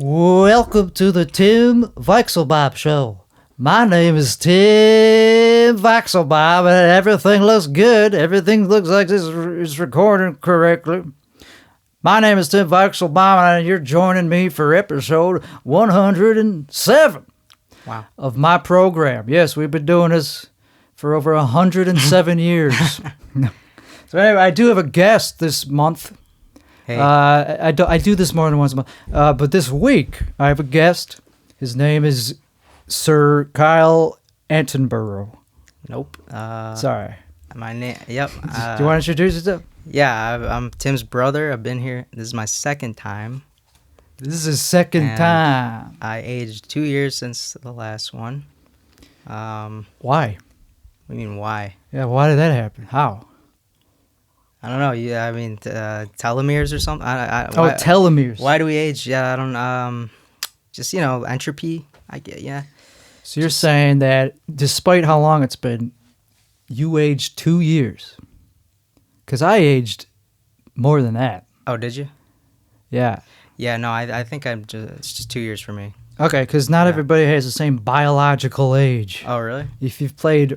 Welcome to the Tim Vixelbob Show. My name is Tim Vixelbob, and everything looks good. Everything looks like this is recording correctly. My name is Tim Vixelbob, and you're joining me for episode 107 of my program. Yes, we've been doing this for over 107 years. So anyway, I do have a guest this month. Hey. I do this more than once a month. But this week, I have a guest. His name is Sir Kyle Attenborough. Nope. Sorry. My name. Yep. Do you want to introduce yourself? Yeah, I'm Tim's brother. I've been here. This is my second time. This is his second time. I aged 2 years since the last one. Why? What do you mean, why? Yeah, why did that happen? How? I don't know. Yeah, I mean, telomeres or something. Telomeres. Why do we age? Yeah, I don't. Just entropy. I get. Yeah. So you're saying that despite how long it's been, you aged 2 years? Because I aged more than that. Oh, did you? Yeah. Yeah. No, I think it's just 2 years for me. Okay, because not everybody has the same biological age. Oh, really? If you've played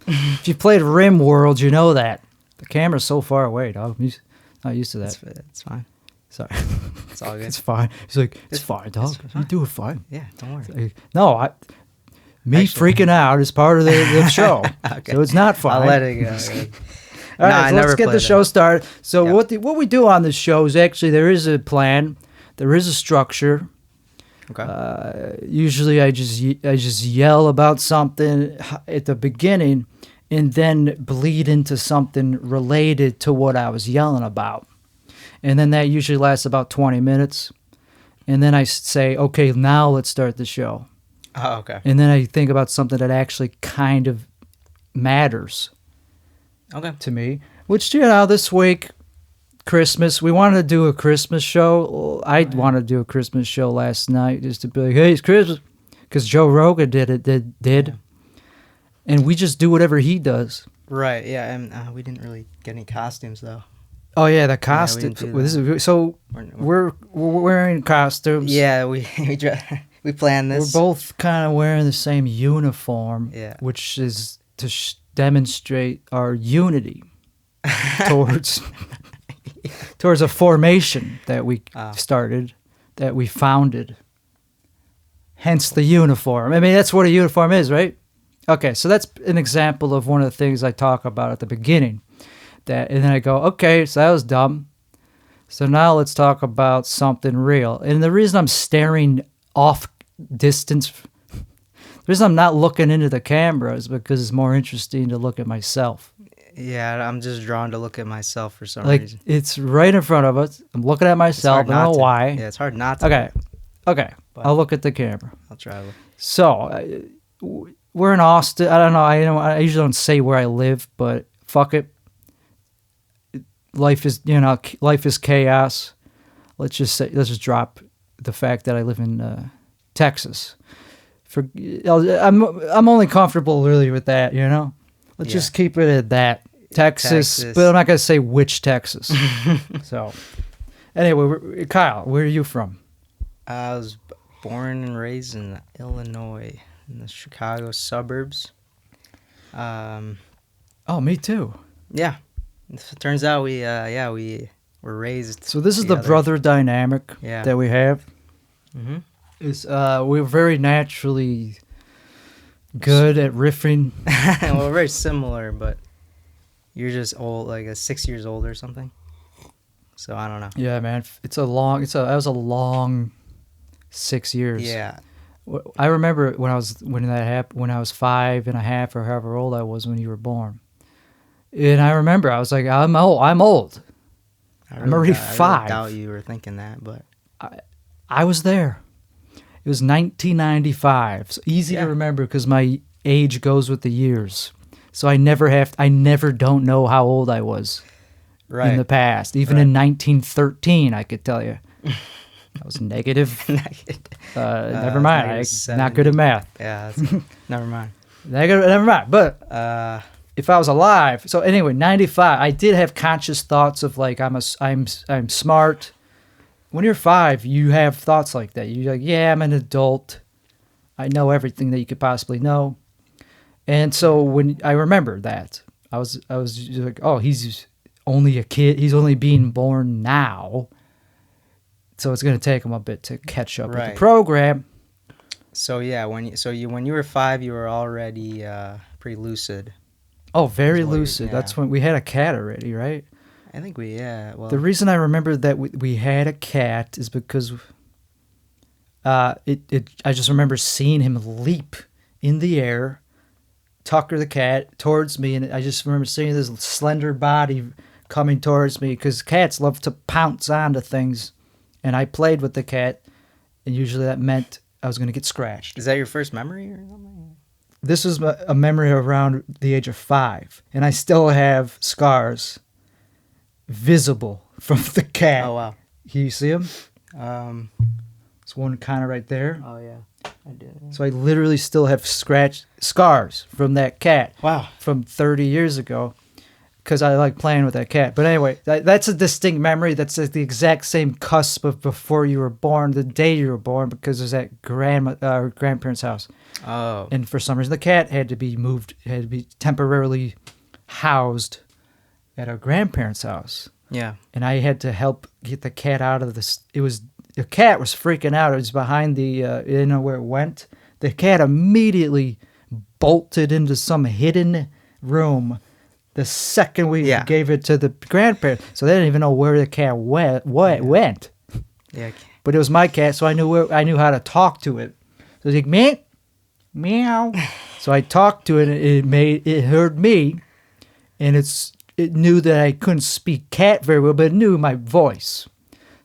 if you played Rim World, you know that. The camera's so far away, dog. I'm not used to that. It's fine. Sorry. It's all good. It's fine. He's like, it's fine, dog. It's fine. You do it fine. Yeah, don't worry. Like, no, freaking out is part of the show. Okay. So it's not fine. I'll let it go. All right, so let's get the show started. So Yep. what we do on this show is actually there is a plan. There is a structure. Okay. Usually I just yell about something at the beginning and then bleed into something related to what I was yelling about. And then that usually lasts about 20 minutes. And then I say, okay, now let's start the show. Oh, okay. And then I think about something that actually kind of matters to me. Which, this week, Christmas, we wanted to do a Christmas show. I wanted to do a Christmas show last night just to be like, hey, it's Christmas. Because Joe Rogan did. Yeah. And we just do whatever he does. Right, yeah, and we didn't really get any costumes, though. Oh, yeah, the costumes. So we're wearing costumes. Yeah, we planned this. We're both kind of wearing the same uniform, which is to demonstrate our unity towards a formation that we started, that we founded. Hence the uniform. I mean, that's what a uniform is, right? Okay, so that's an example of one of the things I talk about at the beginning. And then I go, okay, so that was dumb. So now let's talk about something real. And the reason I'm staring off distance, the reason I'm not looking into the camera is because it's more interesting to look at myself. Yeah, I'm just drawn to look at myself for some reason. It's right in front of us. I'm looking at myself. I don't know why. Yeah, it's hard not to. Okay. I'll look at the camera. I'll try to look. So, we're in Austin. I don't know. I usually don't say where I live, but fuck it. Life is chaos. Let's just drop the fact that I live in Texas. I'm only comfortable really with that, Let's just keep it at that. Texas, but I'm not gonna say which Texas. So, anyway, Kyle, where are you from? I was born and raised in Illinois, in the Chicago suburbs. Oh, me too. Yeah. It turns out we were raised. So this is the brother dynamic that we have. Mm-hmm. Is we're very naturally good at riffing. Well, we're very similar, but you're just old, like 6 years old or something. So I don't know. Yeah, man, that was a long 6 years. Yeah. I remember when that happened, when I was 5.5 or however old I was when you were born. And I remember I was like, I'm old. I'm already 5. I really doubt you were thinking that, but I was there. It was 1995. So easy to remember because my age goes with the years. So I never don't know how old I was in the past. Even in 1913, I could tell you. I was negative. Never mind. I'm not good at math. Yeah, never mind. Never mind. But if I was alive, so anyway, 95, I did have conscious thoughts of like I'm smart, when you're 5, you have thoughts like that. You're like, yeah, I'm an adult. I know everything that you could possibly know. And so when I remember that, I was just like, oh, he's only a kid. He's only being born now. So it's going to take him a bit to catch up with the program. So yeah, when you were 5, you were already pretty lucid. Oh, very lucid. Yeah. That's when we had a cat already, right? I think well, the reason I remember that we had a cat is because I just remember seeing him leap in the air, Tucker the cat, towards me, and I just remember seeing this slender body coming towards me because cats love to pounce onto things, and I played with the cat, and usually that meant I was going to get scratched. Is that your first memory or something? This was a memory around the age of 5, and I still have scars visible from the cat. Oh, wow. Can you see them? There's one kind of right there. Oh, yeah. I did. Yeah. So I literally still have scars from that cat. Wow. From 30 years ago because I like playing with that cat. But anyway, that's a distinct memory. That's the exact same cusp of before you were born, the day you were born, because it was at grandparents' house. Oh. And for some reason, the cat had to be moved, had to be temporarily housed at our grandparents' house. Yeah. And I had to help get the cat out of this. The cat was freaking out. It was behind the, you know where it went? The cat immediately bolted into some hidden room the second we gave it to the grandparents. So they didn't even know where the cat went. Yeah. But it was my cat, so I knew how to talk to it. So it was like, meow, meow. So I talked to it, and it heard me, and it knew that I couldn't speak cat very well, but it knew my voice.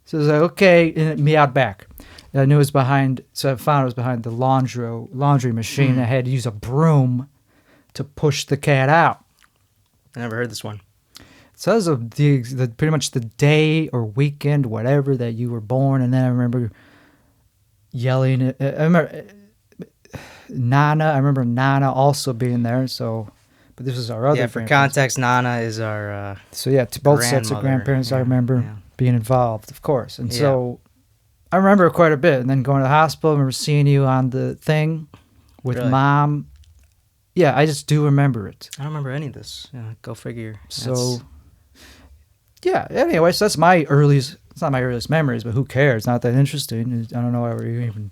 So I was like, okay, and it meowed back. And I knew it was behind, so I found it was behind the laundry machine. I had to use a broom to push the cat out. I never heard this one. So that was pretty much the day or weekend, whatever, that you were born. And then I remember yelling. I remember Nana. I remember Nana also being there. So, but this is our other. Yeah, for context, Nana is our. So yeah, both sets of grandparents. I remember being involved, of course. And so I remember quite a bit. And then going to the hospital. I remember seeing you on the thing with Mom. Yeah, I just do remember it. I don't remember any of this. Yeah, go figure. So, yeah. Anyway, so that's my earliest. It's not my earliest memories, but who cares? Not that interesting. I don't know why we're even.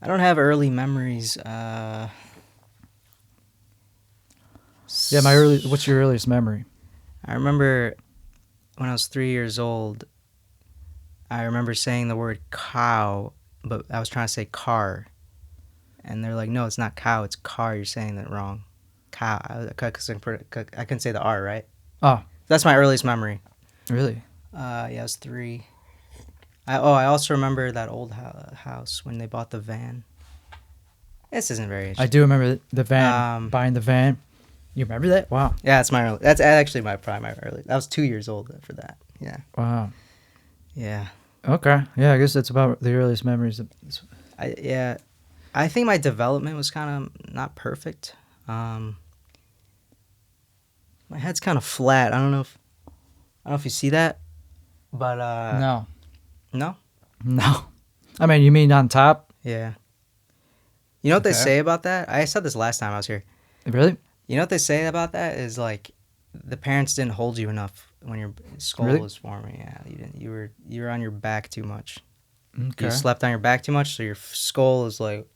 I don't have early memories. Yeah, what's your earliest memory? I remember when I was 3 years old. I remember saying the word cow, but I was trying to say car. And they're like, no, it's not cow, it's car. You're saying that wrong. Cow. I couldn't say the R, right? Oh. That's my earliest memory. Really? Yeah, I was 3. I also remember that old house when they bought the van. This isn't very interesting. I do remember the van, buying the van. You remember that? Wow. Yeah, that's actually my early. I was 2 years old for that. Yeah. Wow. Yeah. Okay. Yeah, I guess that's about the earliest memories. I think my development was kind of not perfect. My head's kind of flat. I don't know if you see that, but no. No? No. I mean, you mean on top? Yeah. You know what they say about that? I said this last time I was here. Really? You know what they say about that is like the parents didn't hold you enough when your skull was forming. Yeah, you didn't. You were on your back too much. Okay. You slept on your back too much, so your skull is like,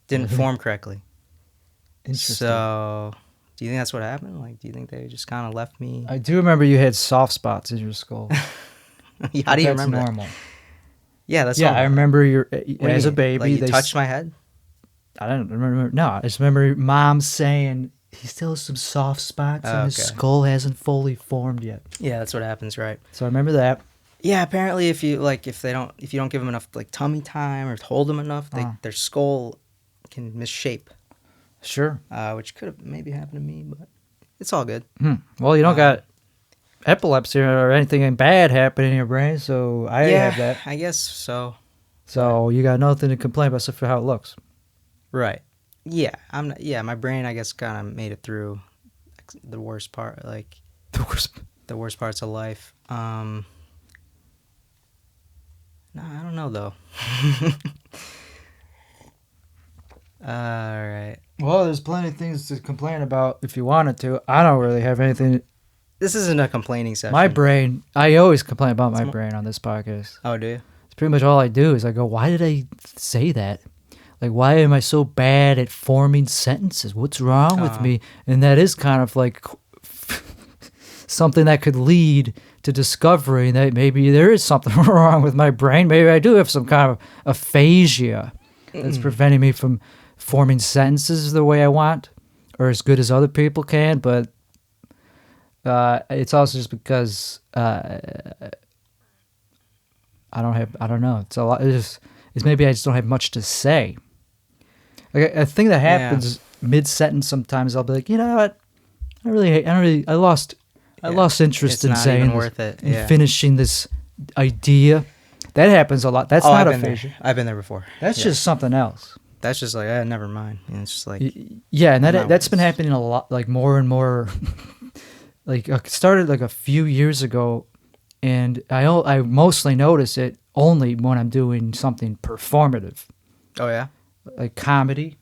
didn't form correctly. Interesting. So, do you think that's what happened? Like, do you think they just kind of left me? I do remember you had soft spots in your skull. How do you remember that? That's normal. Yeah, that's normal. I remember as a baby. Like you touched my head? I don't remember. No, I just remember Mom saying he still has some soft spots and his skull hasn't fully formed yet. Yeah, that's what happens, right? So I remember that. Yeah, apparently if you don't give them enough like tummy time or hold them enough, their skull can misshape. Sure. Which could have maybe happened to me, but it's all good. Well, you don't got epilepsy or anything bad happening in your brain, so I have that. I guess so. So you got nothing to complain about except for how it looks. Right. Yeah. My brain, I guess, kind of made it through the worst part, like the worst parts of life. No, I don't know though. All right. Well, there's plenty of things to complain about if you wanted to. I don't really have anything. This isn't a complaining session. My brain, I always complain about my brain on this podcast. Oh, do you? It's pretty much all I do is I go, why did I say that? Like, why am I so bad at forming sentences? What's wrong with me? And that is kind of like something that could lead to discovering that maybe there is something wrong with my brain. Maybe I do have some kind of aphasia that's preventing me from forming sentences the way I want or as good as other people can. But it's also just because I don't know. It's a lot. It's maybe I just don't have much to say. Like a thing that happens mid-sentence sometimes, I'll be like, you know what? I lost interest in saying even worth it. in finishing this idea. That happens a lot. That's not aphasia. I've been there before. That's just something else. That's just like, never mind. And it's just like, yeah, and that's been happening a lot, like more and more. Like it started like a few years ago, and I mostly notice it only when I'm doing something performative. Oh yeah. Like comedy.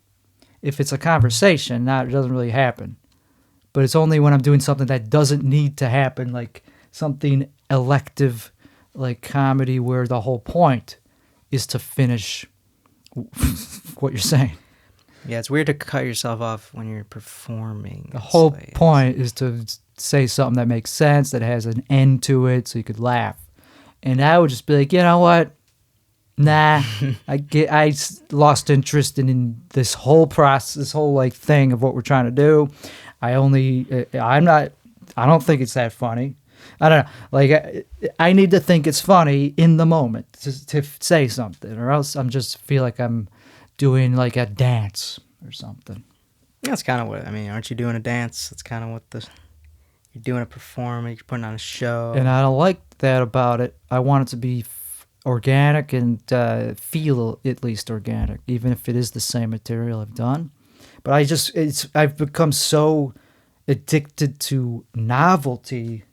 If it's a conversation, it doesn't really happen. But it's only when I'm doing something that doesn't need to happen, like something elective, like comedy, where the whole point is to finish what you're saying. Yeah, it's weird to cut yourself off when you're performing. The whole point is to say something that makes sense, that has an end to it, so you could laugh. And I would just be like, you know what? Nah, I lost interest in this whole process, this whole like thing of what we're trying to do. I don't think it's that funny. I don't know. Like I need to think it's funny in the moment to say something, or else I'm just feel like I'm doing like a dance or something. That's kind of what I mean. Aren't you doing a dance? That's kind of what you're doing a performance. You're putting on a show. And I don't like that about it. I want it to be organic and feel at least organic, even if it is the same material I've done. But I've become so addicted to novelty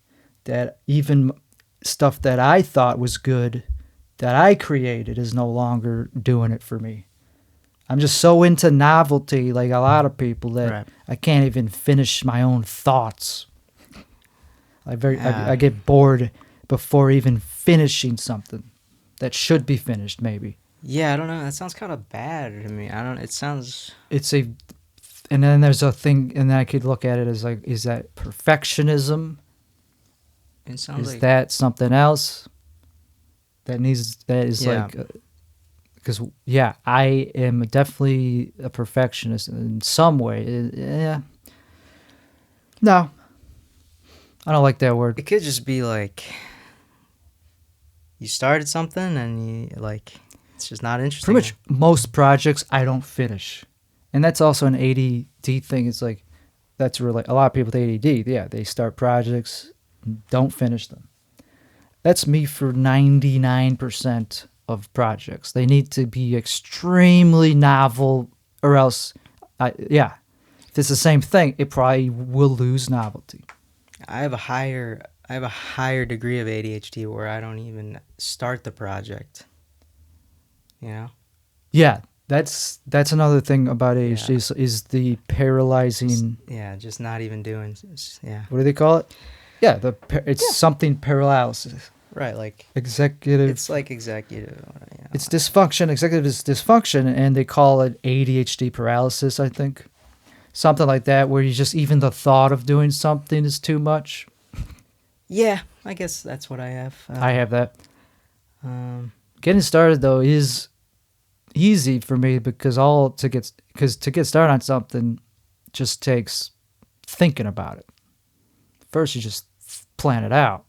that even stuff that I thought was good, that I created, is no longer doing it for me. I'm just so into novelty, like a lot of people, that I can't even finish my own thoughts. I get bored before even finishing something that should be finished, maybe. Yeah, I don't know. That sounds kind of bad to me. It sounds... And then there's a thing, and then I could look at it as like, is that perfectionism? It sounds is that something else? Like... Because, I am definitely a perfectionist in some way. Yeah. No. I don't like that word. It could just be like... You started something and it's just not interesting. Pretty much most projects I don't finish. And that's also an ADD thing. It's like, that's really, a lot of people with ADD, they start projects, don't finish them. That's me for 99% of projects. They need to be extremely novel, or else, if it's the same thing, it probably will lose novelty. I have a higher degree of ADHD where I don't even start the project. You know? Yeah, that's another thing about ADHD is the paralyzing. Yeah, just not even doing. Yeah. What do they call it? Yeah, something paralysis. Right, like executive. It's like executive. It's dysfunction. Executive is dysfunction, and they call it ADHD paralysis, I think. Something like that, where you just, even the thought of doing something is too much. Yeah, I guess that's what I have. I have that. Getting started, though, is easy for me because to get started on something just takes thinking about it. First, you just plan it out.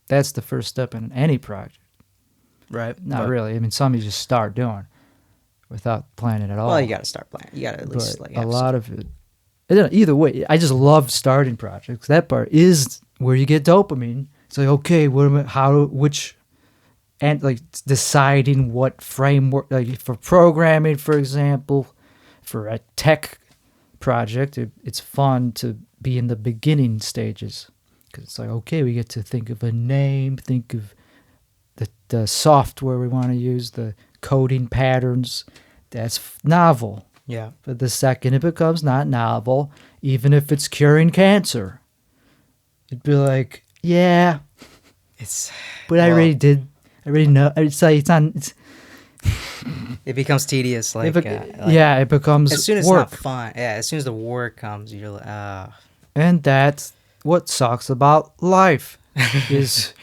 That's the first step in any project. Right. Not really. I mean, some you just start doing without planning at all. Well, you got to start planning. You got to at least a lot of it. Either way, I just love starting projects. That part is where you get dopamine. It's like, okay, deciding what framework, like for programming, for example, for a tech project, it's fun to be in the beginning stages. Because it's like, okay, we get to think of a name, think of the software we want to use, the coding patterns, that's novel. Yeah. But the second it becomes not novel, even if it's curing cancer, it'd be like, yeah, but I already know. It's like, it's not, it becomes tedious. Like, it becomes as soon as work. it's not fun. Yeah, as soon as the work comes, you're like, And that's what sucks about life is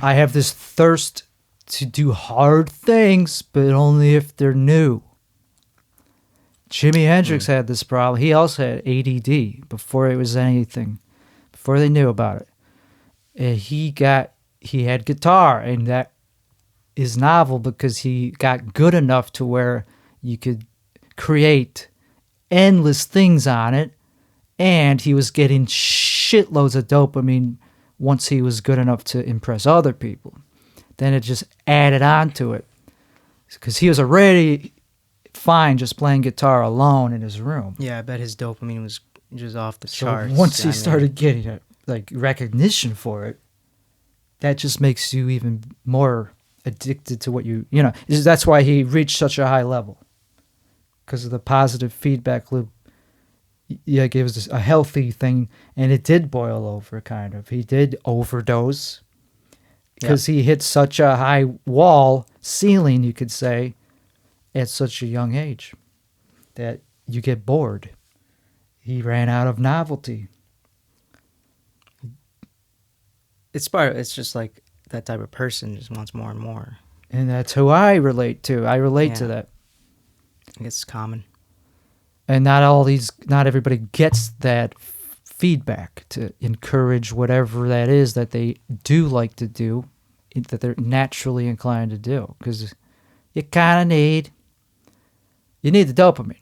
I have this thirst to do hard things, but only if they're new. Jimi Hendrix had this problem. He also had ADD before it was anything, before they knew about it. And he had guitar, and that is novel because he got good enough to where you could create endless things on it, and he was getting shitloads of dopamine once he was good enough to impress other people. Then it just added on to it because he was already fine just playing guitar alone in his room. yeah, I bet his dopamine was just off the charts. Once he started getting recognition for it, that just makes you even more addicted to what that's why he reached such a high level, because of the positive feedback loop. Yeah, it was a healthy thing, and it did boil over, kind of. He did overdose because he hit such a high ceiling, you could say, at such a young age that you get bored. He ran out of novelty. It's just like that type of person just wants more and more. And that's who I relate to. I relate to that. I guess it's common. And not everybody gets that feedback to encourage whatever that is that they do like to do, that they're naturally inclined to do. Because you kind of need the dopamine.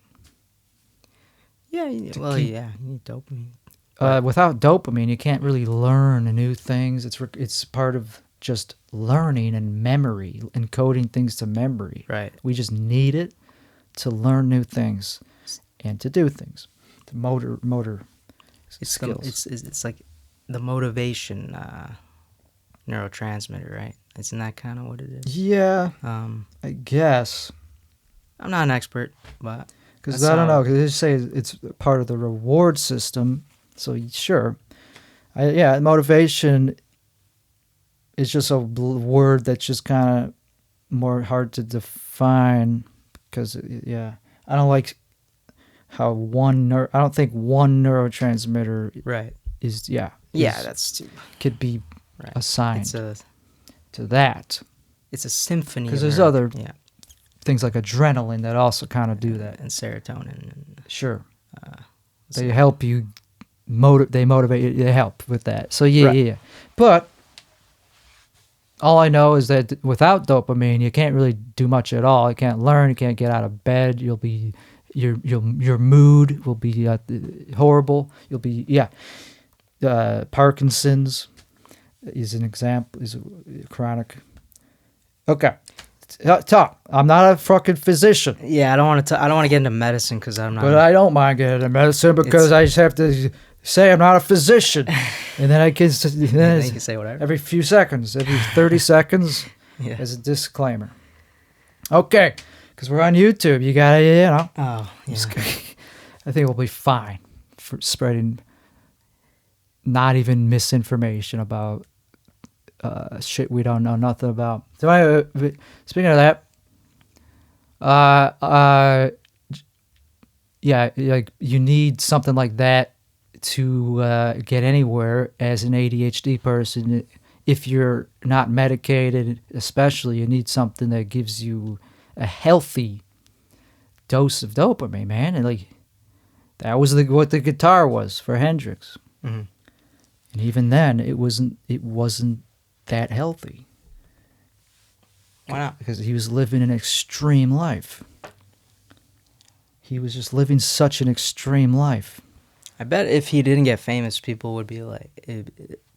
Yeah, you need dopamine. Without dopamine, you can't really learn new things. It's part of just learning and memory, encoding things to memory. Right. We just need it to learn new things and to do things, to motor skills. It's like the motivation neurotransmitter, right? Isn't that kind of what it is? Yeah, I guess. I'm not an expert, but because I don't know. Because they say it's part of the reward system. So sure, motivation is just a word that's just kind of more hard to define. Because I don't like how I don't think one neurotransmitter is that's too could be assigned to that. It's a symphony. Because there's other things like adrenaline that also kind of do that, and serotonin. Sure, they help you. They motivate you. They help with that. So yeah. But all I know is that without dopamine, you can't really do much at all. You can't learn. You can't get out of bed. You'll be your mood will be horrible. You'll be Parkinson's is an example. Is a chronic. Okay, talk. I'm not a fucking physician. Yeah, I don't want to get into medicine because I'm not. But I don't mind getting into medicine because I just have to say I'm not a physician, and then I can. Then you can say whatever. Every few seconds, every 30 seconds, as a disclaimer. Okay, because we're on YouTube, you gotta, Oh, yeah. I think we'll be fine for spreading not even misinformation about shit we don't know nothing about. So anyway, speaking of that, like you need something like that to get anywhere as an ADHD person. If you're not medicated, especially, you need something that gives you a healthy dose of dopamine, man. And like that was what the guitar was for Hendrix. Mm-hmm. And even then, it wasn't that healthy. Why not? Because he was living an extreme life. He was just living such an extreme life. I bet if he didn't get famous, people would be like,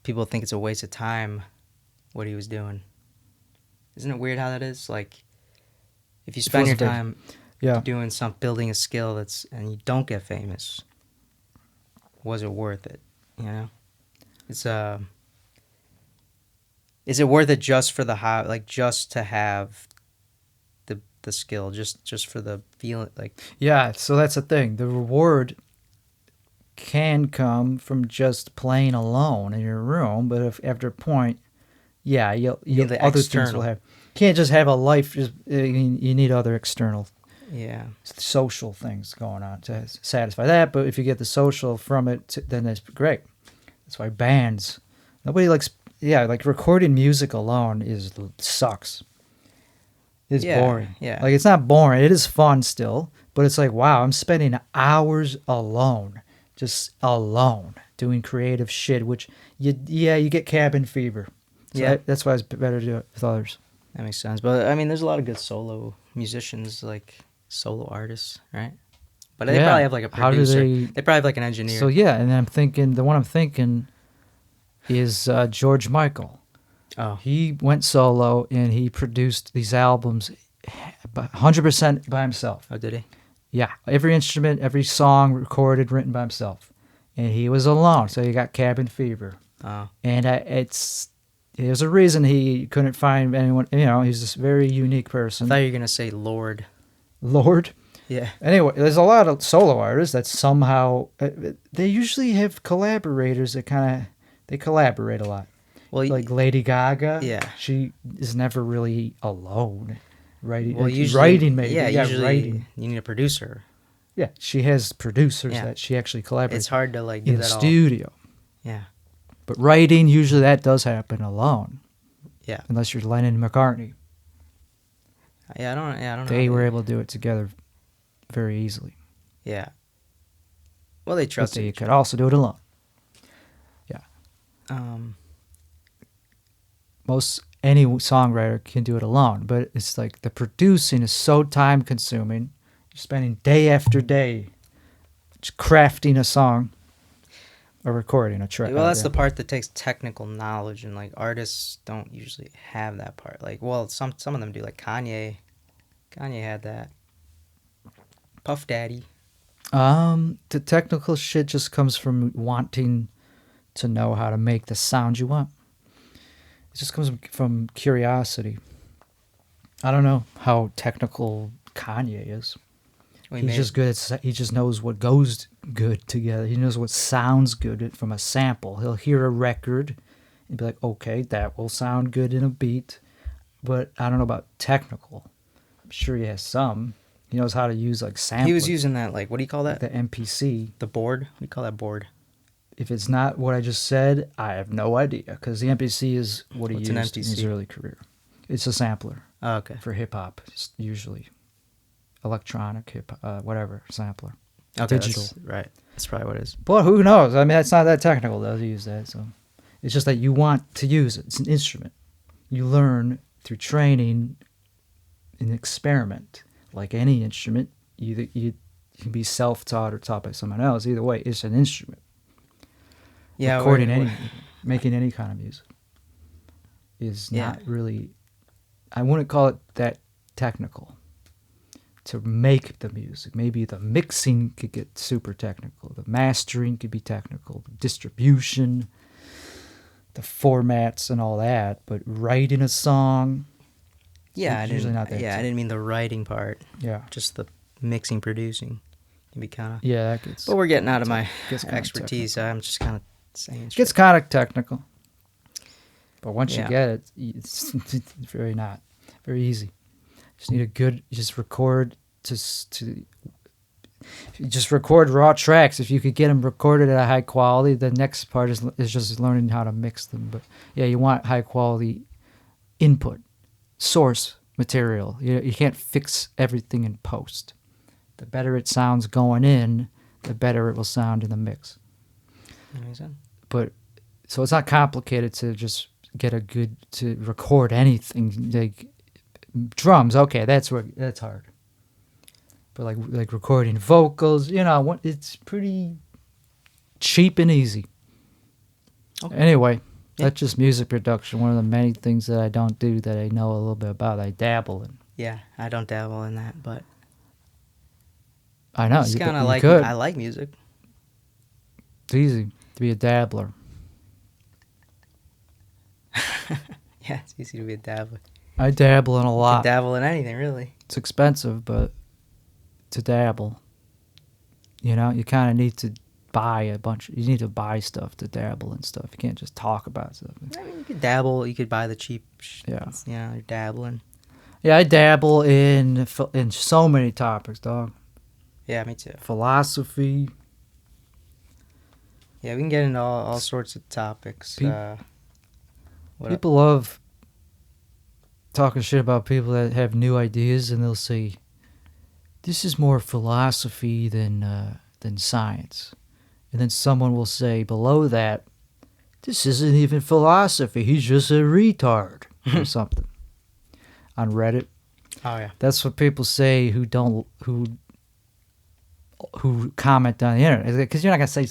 people think it's a waste of time what he was doing. Isn't it weird how that is? Like, if you spend your time doing building a skill and you don't get famous, was it worth it? You know, it's Is it worth it just for the like just to have the skill, just for the feeling, like? Yeah, so that's the thing. The reward can come from just playing alone in your room, but if after a point, yeah, You you'll need the other things will external. have. Can't just have a life. Just you need other external Yeah. social things going on to satisfy that. But if you get the social from it, then that's great. That's why bands. Nobody likes. Yeah, like recording music alone sucks. It's boring. Yeah. Like it's not boring. It is fun still, but it's like wow, I'm spending hours alone, just alone, doing creative shit. Which you get cabin fever. So Yeah. that's why it's better to do it with others. That makes sense. But I mean, there's a lot of good solo musicians, like solo artists, right? But they probably have like a How do producer. they? They probably have like an engineer. So yeah, and then I'm thinking the one I'm thinking is George Michael. Oh. He went solo and he produced these albums 100% by himself. Oh, did he? Yeah, every instrument, every song recorded, written by himself, and he was alone. So he got cabin fever, Oh. and there's a reason he couldn't find anyone. You know, he's this very unique I person. thought you were gonna say Lord. Lord. Yeah. Anyway, there's a lot of solo artists that somehow they usually have collaborators that they collaborate a lot. Well, Like Lady Gaga, yeah. she is never really alone. Writing, well, like usually, writing maybe. Yeah, usually writing. you need a producer. Yeah, she has producers Yeah. that she actually collaborates It's hard to like do in the that all. studio. Yeah. But writing, usually that does happen alone. Yeah. Unless you're Lennon and McCartney. Yeah, I don't know. They were able to do it together very easily. Yeah. Well, they But trusted they each could also do it alone. Any songwriter can do it alone, but it's like the producing is so time consuming. You're spending day after day just crafting a song or recording a track. Well, that's the part that takes technical knowledge, and like artists don't usually have that part. Like, well, some of them do. Like Kanye had that. Puff Daddy. The technical shit just comes from wanting to know how to make the sound you want. It just comes from curiosity. I don't know how technical Kanye is. He's just good at. He just knows what goes good together. He knows what sounds good from a sample. He'll hear a record and be like, "Okay, that will sound good in a beat," but I don't know about technical. I'm sure he has some. He knows how to use like samples. He was using that, like, what do you call that? The MPC. The board. What do you call that board? If it's not what I just said, I have no idea, because the MPC is what he What's used an in his MPC? early career. It's a sampler Oh, okay. for hip hop, usually electronic hip whatever sampler. Okay, Digital. right. That's probably what it is. But who knows? I mean, it's not that technical though to use that. So it's just that you want to use it. It's an instrument. You learn through training and experiment. Like any instrument, you can be self-taught or taught by someone else. Either way, it's an instrument. Yeah, Recording making any kind of music is Yeah. not really. I wouldn't call it that technical. To make the music, maybe the mixing could get super technical. The mastering could be technical. The distribution, the formats, and all that. But writing a song, Yeah, it's usually not that. I didn't mean the writing part. Yeah, Just the mixing, producing can be kind of. yeah, that gets. But we're getting out of my gets kinda expertise. I'm just kind of saying. It gets kind of technical. But once Yeah. you get it, it's very easy. Just need a good. Just record just record raw tracks. If you could get them recorded at a high quality, the next part is just learning how to mix them. But yeah, you want high quality input, source material. You can't fix everything in post. The better it sounds going in, the better it will sound in the mix. But so it's not complicated to just get to record anything. Like drums, okay, that's hard. But like recording vocals, it's pretty cheap and easy. Okay. Anyway, Yeah. that's just music production. One of the many things that I don't do that I know a little bit about. I dabble in. Yeah, I don't dabble in that, but I know. it's kind of you like could. I like music. It's easy to be a dabbler. Yeah, it's easy to be a dabbler. I dabble in a You lot. can dabble in anything, really. It's expensive, but to dabble, you know, you kind of need to buy you need to buy stuff to dabble in stuff. You can't just talk about stuff. I mean, you could dabble. You could buy the cheap. Yeah. You know, you're dabbling. Yeah, I dabble in so many topics, dog. Yeah, me too. Philosophy. Yeah, we can get into all sorts of topics. People love talking shit about people that have new ideas, and they'll say, "This is more philosophy than science," and then someone will say below that, "This isn't even philosophy. He's just a retard," or something. On Reddit. Oh yeah. That's what people say who comment on the internet. Because you're not gonna say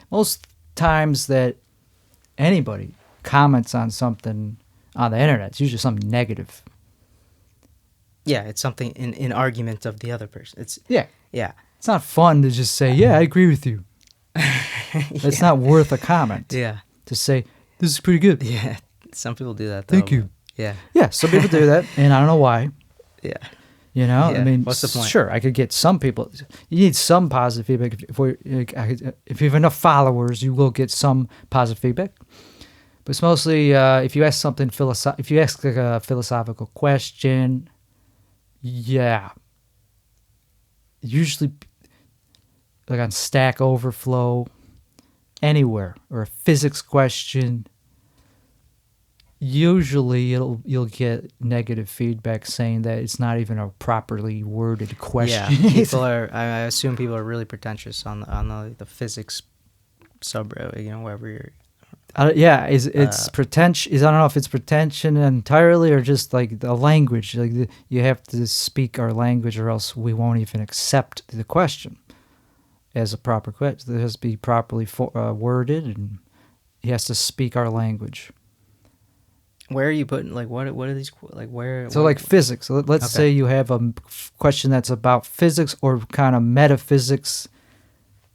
most times that anybody comments on something on the internet, it's usually something negative. Yeah, it's something in argument of the other person. It's Yeah. It's not fun to just say, "Yeah, I agree with you." It's not worth a comment. Yeah. To say, "This is pretty good." Yeah. Some people do that though. Thank you. Yeah. Yeah, some people do that, and I don't know why. Yeah. You know, Yeah. I mean, What's the point? Sure, I could get some people. You need some positive feedback. If you have enough followers, you will get some positive feedback. But it's mostly if you ask something if you ask like a philosophical question, yeah. Usually, like on Stack Overflow, anywhere, or a physics question. Usually you'll get negative feedback saying that it's not even a properly worded question. Yeah, people are. I assume people are really pretentious on the physics subreddit. You know, wherever you're. It's pretentious. I don't know if it's pretension entirely or just like the language. Like you have to speak our language, or else we won't even accept the question as a proper question. It has to be properly worded, and he has to speak our language. Where are you putting, like, what are these, like, where? So, like physics. Let's say you have a question that's about physics or kind of metaphysics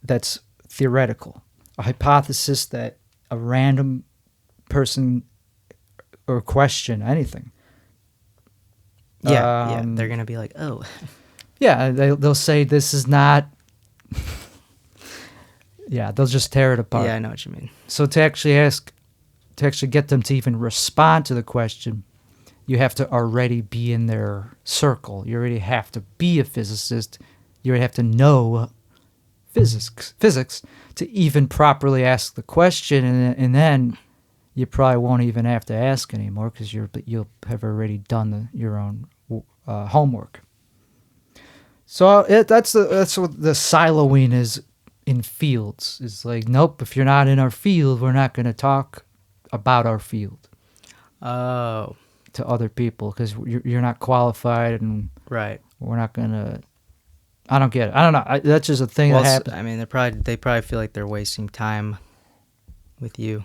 that's theoretical. A hypothesis that a random person or question, anything. Yeah, they're going to be like, oh. Yeah, they'll say this is not... Yeah, they'll just tear it apart. Yeah, I know what you mean. So to actually get them to even respond to the question, you have to already be in their circle. You already have to be a physicist. You already have to know physics to even properly ask the question, and then you probably won't even have to ask anymore because you'll have already done your own homework. So that's what the siloing is in fields. It's like, nope, if you're not in our field, we're not going to talk about our field. Oh. To other people because you're not qualified, and right. We're not going to... I don't get it. I don't know. That's just a thing that happens. I mean, they probably feel like they're wasting time with you.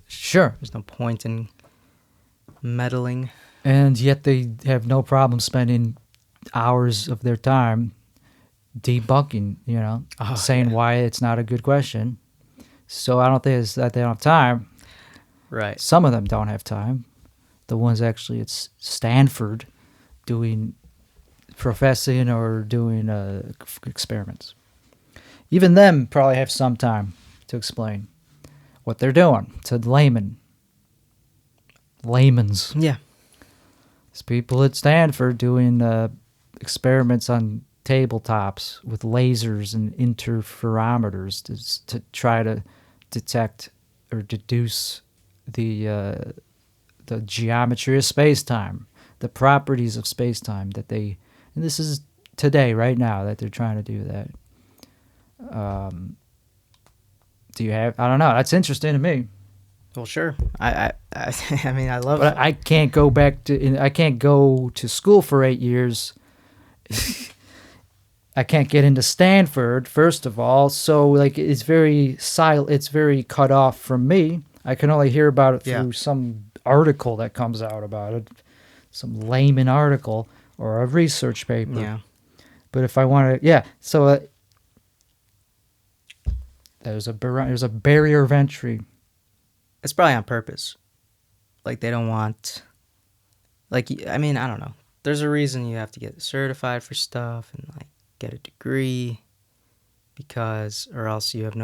Sure. There's no point in meddling. And yet they have no problem spending hours of their time debunking, saying why it's not a good question. So I don't think it's that they don't have time. Right. Some of them don't have time. The ones actually at Stanford professing or doing experiments. Even them probably have some time to explain what they're doing to layman's. Yeah. There's people at Stanford doing experiments on tabletops with lasers and interferometers to try to detect or deduce the geometry of space-time, the properties of space-time and this is today, right now, that they're trying to do that. Do you have... I don't know. That's interesting to me. Well, sure. I mean, I love... But I can't go I can't go to school for 8 years. I can't get into Stanford, first of all. So, like, it's very cut off from me. I can only hear about it through some article that comes out about it. Some layman article. Or a research paper. Yeah. But if I want to... So there's a barrier of entry. It's probably on purpose. like they don't want, like, I mean, I don't know. There's a reason you have to get certified for stuff and like get a degree, because, or else you have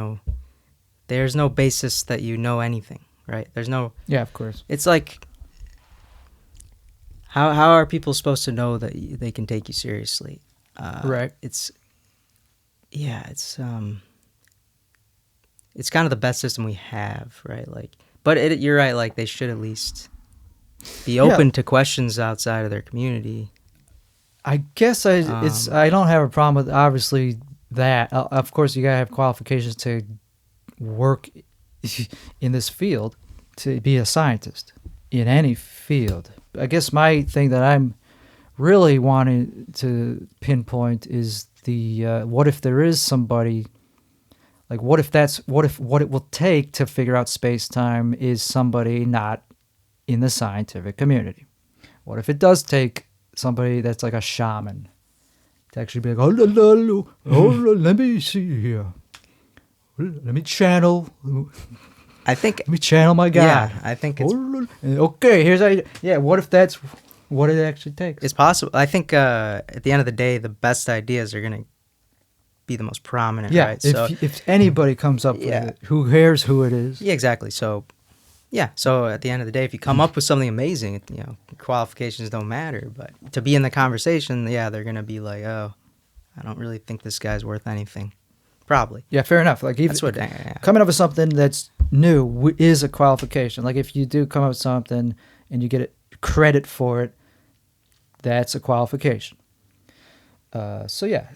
there's no basis that you know anything, right? There's no, Yeah, of course. it's like, how are people supposed to know that they can take you seriously? Right. It's kind of the best system we have, right? Like, but you're right. Like, they should at least be open to questions outside of their community. I guess I don't have a problem with obviously that. Of course, you gotta have qualifications to work in this field, to be a scientist in any field. I guess my thing that I'm really wanting to pinpoint is the what if there is somebody, like what if what it will take to figure out space-time is somebody not in the scientific community? What if it does take somebody that's like a shaman to actually be like, let me see here. Let me channel. I think. Let me channel my guy. Yeah, I think it's. Okay, here's how. Yeah, what if that's what it actually takes? It's possible. I think at the end of the day, the best ideas are gonna be the most prominent. Yeah, right? If anybody comes up with it, who cares who it is? Yeah, exactly. So at the end of the day, if you come up with something amazing, qualifications don't matter. But to be in the conversation, they're gonna be like, oh, I don't really think this guy's worth anything. Probably. Yeah, fair enough. Like, even coming up with something that's new is a qualification. Like, if you do come up with something and you get credit for it, that's a qualification. So yeah,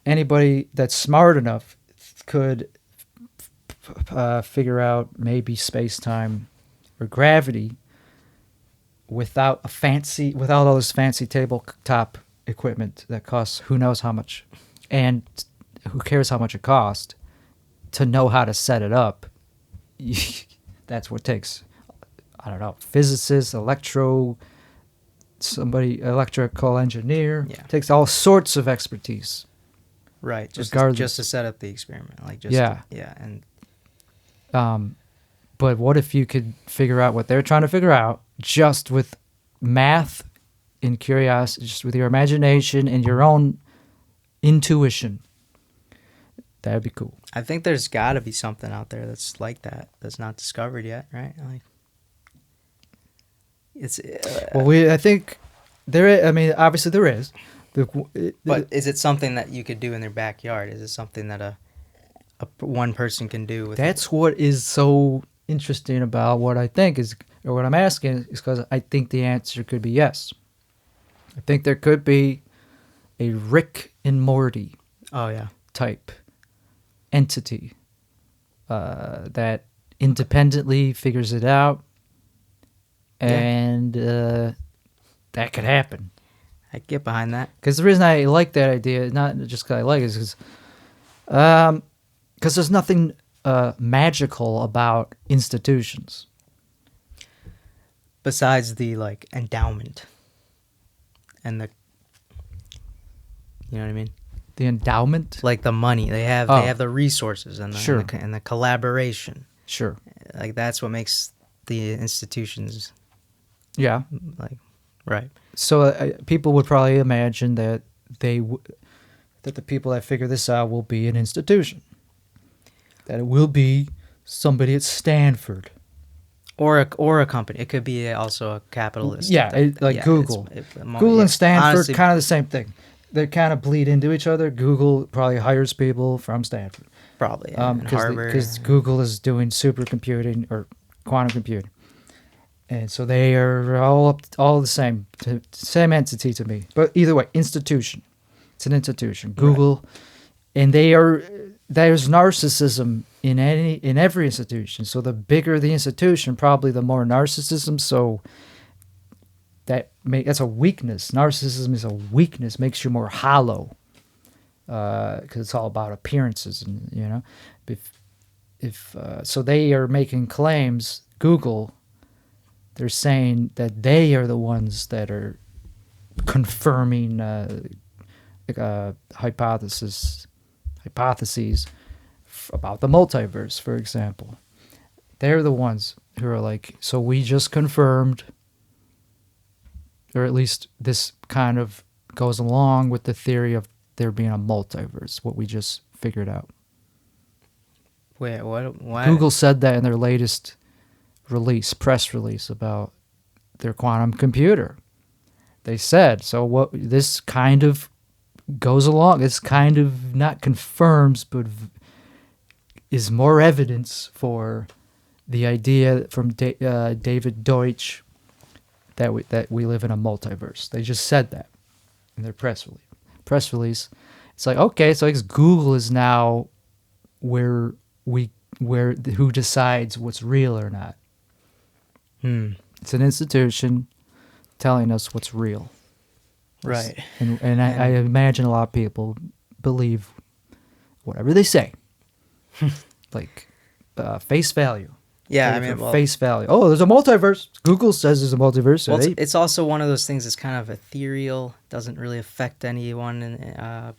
anybody that's smart enough could figure out maybe space-time or gravity without all this fancy tabletop equipment that costs who knows how much, and who cares how much it costs to know how to set it up. That's what it takes. I don't know, physicist, electrical engineer. Yeah. It takes all sorts of expertise. Right. Just to set up the experiment. But what if you could figure out what they're trying to figure out just with math and curiosity, just with your imagination and your own intuition? That'd be cool. I think there's got to be something out there that's like that, that's not discovered yet, right? Like, it's. I think there is. I mean, obviously there is. But is it something that you could do in their backyard? Is it something that a one person can do? That's what is so interesting about what I think is, or what I'm asking is because I think the answer could be yes. I think there could be a Rick and Morty. Oh yeah. Type entity that independently figures it out, and that could happen. I get behind that, because the reason I like that idea, not just because I like it, is because there's nothing magical about institutions besides the like endowment and the, you know what I mean? The endowment, like the money they have the resources and and the collaboration. Sure, like that's what makes the institutions. Yeah, like right. So people would probably imagine that that the people that figure this out will be an institution. That it will be somebody at Stanford, or a company. It could be also a capitalist. Yeah, Google. Google and Stanford, honestly, kind of the same thing. They kind of bleed into each other. Google probably hires people from Stanford. Probably, and Harvard. Because Google is doing supercomputing or quantum computing. And so they are all the same entity to me. But either way, institution. It's an institution. Google, right. And there's narcissism in every institution. So the bigger the institution, probably the more narcissism. So that's a weakness. Narcissism is a weakness, makes you more hollow, because it's all about appearances, and so they are making claims. Google, they're saying that they are the ones that are confirming hypotheses about the multiverse, for example. They're the ones. who are like, so we just confirmed, or at least this kind of goes along with the theory of there being a multiverse, what we just figured out. Wait, what? Why? Google said that in their latest press release about their quantum computer. They said, so what this kind of goes along, it's kind of not confirms, but is more evidence for the idea from David Deutsch that we live in a multiverse. They just said that in their press release. It's like, okay, so I guess Google is now who decides what's real or not. It's an institution telling us what's real. Right. And I imagine a lot of people believe whatever they say. Like face value. Yeah, face value. Oh, there's a multiverse. Google says there's a multiverse. So well, it's also one of those things that's kind of ethereal, doesn't really affect anyone, and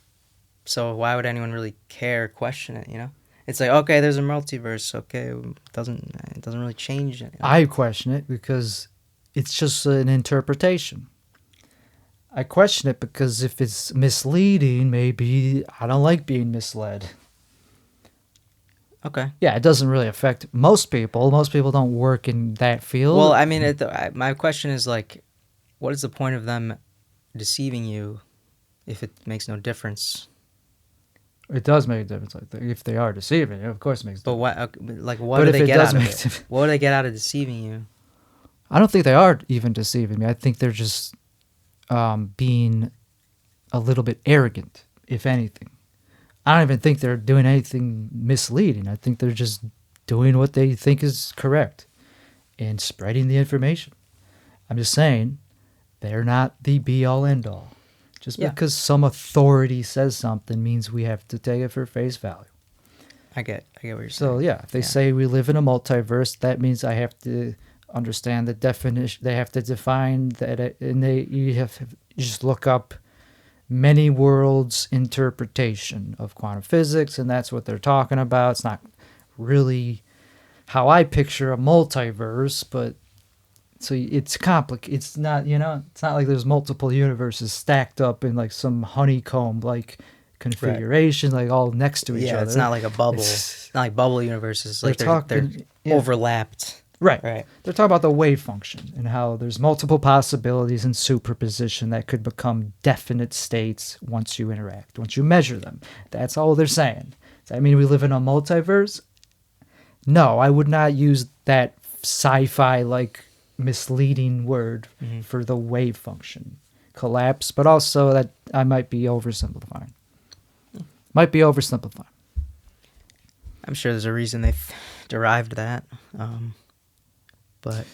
so why would anyone really care or question it, you know? It's like, okay, there's a multiverse, okay, it doesn't really change anything. I question it because it's just an interpretation. I question it because if it's misleading, maybe I don't like being misled. Okay. Yeah, it doesn't really affect most people. Most people don't work in that field. Well, I mean, my question is like, what is the point of them deceiving you if it makes no difference? It does make a difference. Like if they are deceiving you, of course it makes a difference. But what do they get out of it? What do they get out of deceiving you? I don't think they are even deceiving me. I think they're just being a little bit arrogant, if anything. I don't even think they're doing anything misleading. I think they're just doing what they think is correct and spreading the information. I'm just saying they're not the be-all, end-all. Just because some authority says something means we have to take it for face value. I get what you're saying. So, if they say we live in a multiverse, that means I have to understand the definition. They have to define that, you just look up many worlds interpretation of quantum physics, and that's what they're talking about. It's not really how I picture a multiverse, but so it's complicated. It's not, it's not like there's multiple universes stacked up in like some honeycomb like configuration, like all next to each other. Yeah, it's not like a bubble. It's not like bubble universes. Like they're overlapped. Right. They're talking about the wave function and how there's multiple possibilities in superposition that could become definite states once you interact, once you measure them. That's all they're saying. Does that mean we live in a multiverse? No, I would not use that sci-fi like misleading word for the wave function collapse, but also that I might be oversimplifying. I'm sure there's a reason they derived that. But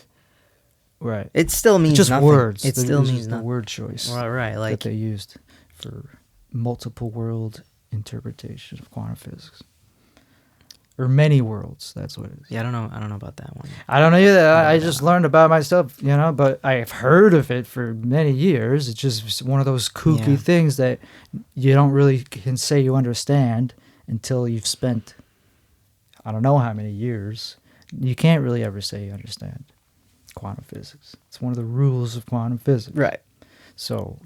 right, it still means just nothing. Words. It still means the word choice. Right, like that they used for multiple world interpretation of quantum physics, or many worlds. That's what it is. Yeah, I don't know about that one. I don't know either. I just learned about myself, but I've heard of it for many years. It's just one of those kooky things that you don't really can say you understand until you've spent I don't know how many years. You can't really ever say you understand quantum physics. It's one of the rules of quantum physics. Right. So,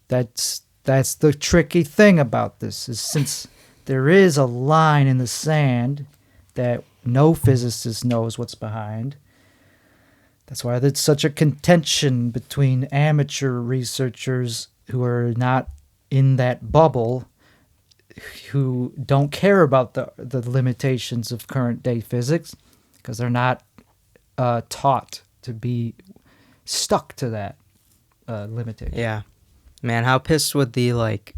that's the tricky thing about this, is since there is a line in the sand that no physicist knows what's behind, that's why there's such a contention between amateur researchers who are not in that bubble, who don't care about the limitations of current day physics because they're not taught to be stuck to that limitation. Yeah, man, how pissed would the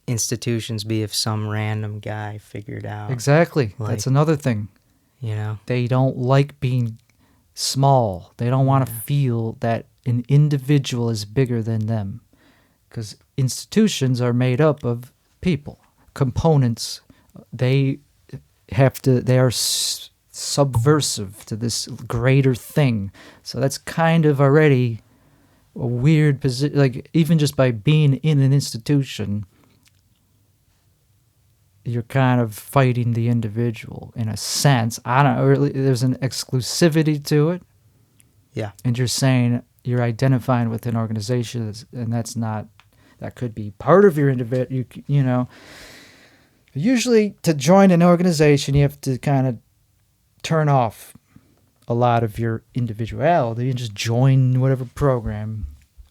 institutions be if some random guy figured out? Exactly. That's another thing. They don't like being small. They don't want to feel that an individual is bigger than them, because institutions are made up of people, components. They are subversive to this greater thing. So that's kind of already a weird position. Like, even just by being in an institution, you're kind of fighting the individual in a sense. I don't know. Or there's an exclusivity to it. Yeah. And you're saying you're identifying with an organization, and that's not. That could be part of your individual. You know. Usually, to join an organization, you have to kind of turn off a lot of your individuality and just join whatever program,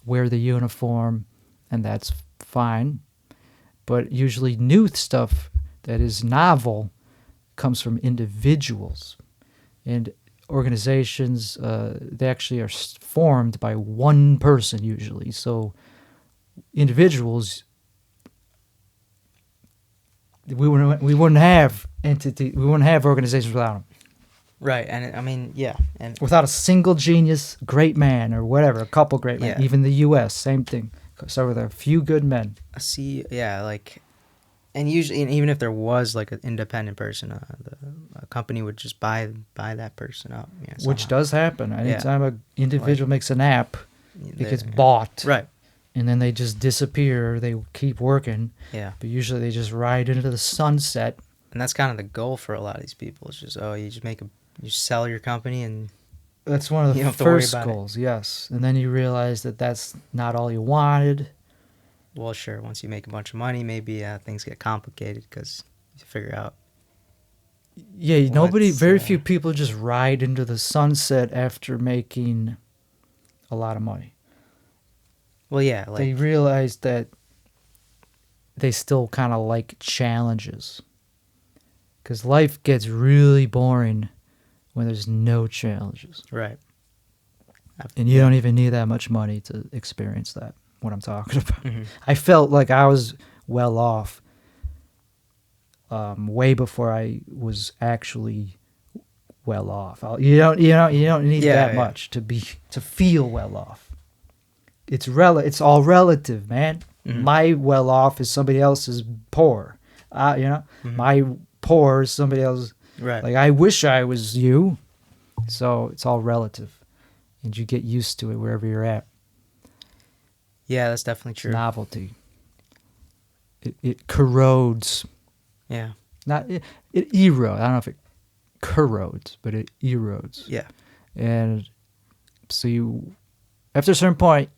wear the uniform, and that's fine. But usually new stuff that is novel comes from individuals. And organizations, they actually are formed by one person usually. So individuals, we wouldn't have organizations without them. Right, and I mean, yeah, and Without a single genius, great man, or whatever, a couple great men. Yeah. Even the U.S., same thing. So with a few good men. And usually, and even if there was like an independent person, a company would just buy that person up. You know, Which somehow. does happen. Anytime an individual makes an app, it gets They- bought. Right. And then they just disappear. They keep working. Yeah. But usually they just ride into the sunset. And that's kind of the goal for a lot of these people. It's just, you sell your company and That's one of You the don't have to worry first about it. goals, yes. And then you realize that that's not all you wanted. well, sure, once you make a bunch of money, maybe things get complicated because you figure out. Yeah, What's, very few people just ride into the sunset after making a lot of money. Well, yeah, They realize that they still kind of like challenges. Because life gets really boring when there's no challenges. right. And you don't even need that much money to experience that, what I'm talking about. Mhm. I felt like I was well off way before I was actually well off. You don't need that much to feel well off. It's all relative, man. Mhm. My well off is somebody else's poor. Mhm. My poor is somebody else. Right. Like I wish I was you. So it's all relative, and you get used to it wherever you're at. Yeah, that's definitely It's true. novelty. It corrodes. Yeah. It erodes. I don't know if it corrodes, but it erodes. Yeah. And so after a certain point,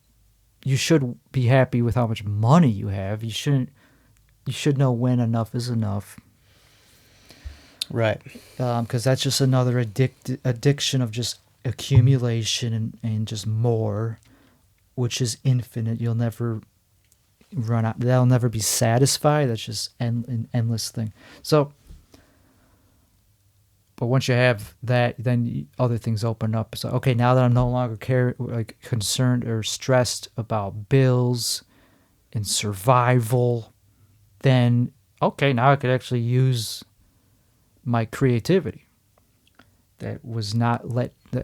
you should be happy with how much money you have. You should know when enough is enough. Right. Because that's just another addiction of just accumulation and just more, which is infinite. You'll never run out. That'll never be satisfied. That's just an endless thing. So, but once you have that, then other things open up. So, okay, now that I'm no longer concerned or stressed about bills and survival, then okay, now I could actually use my creativity. That was not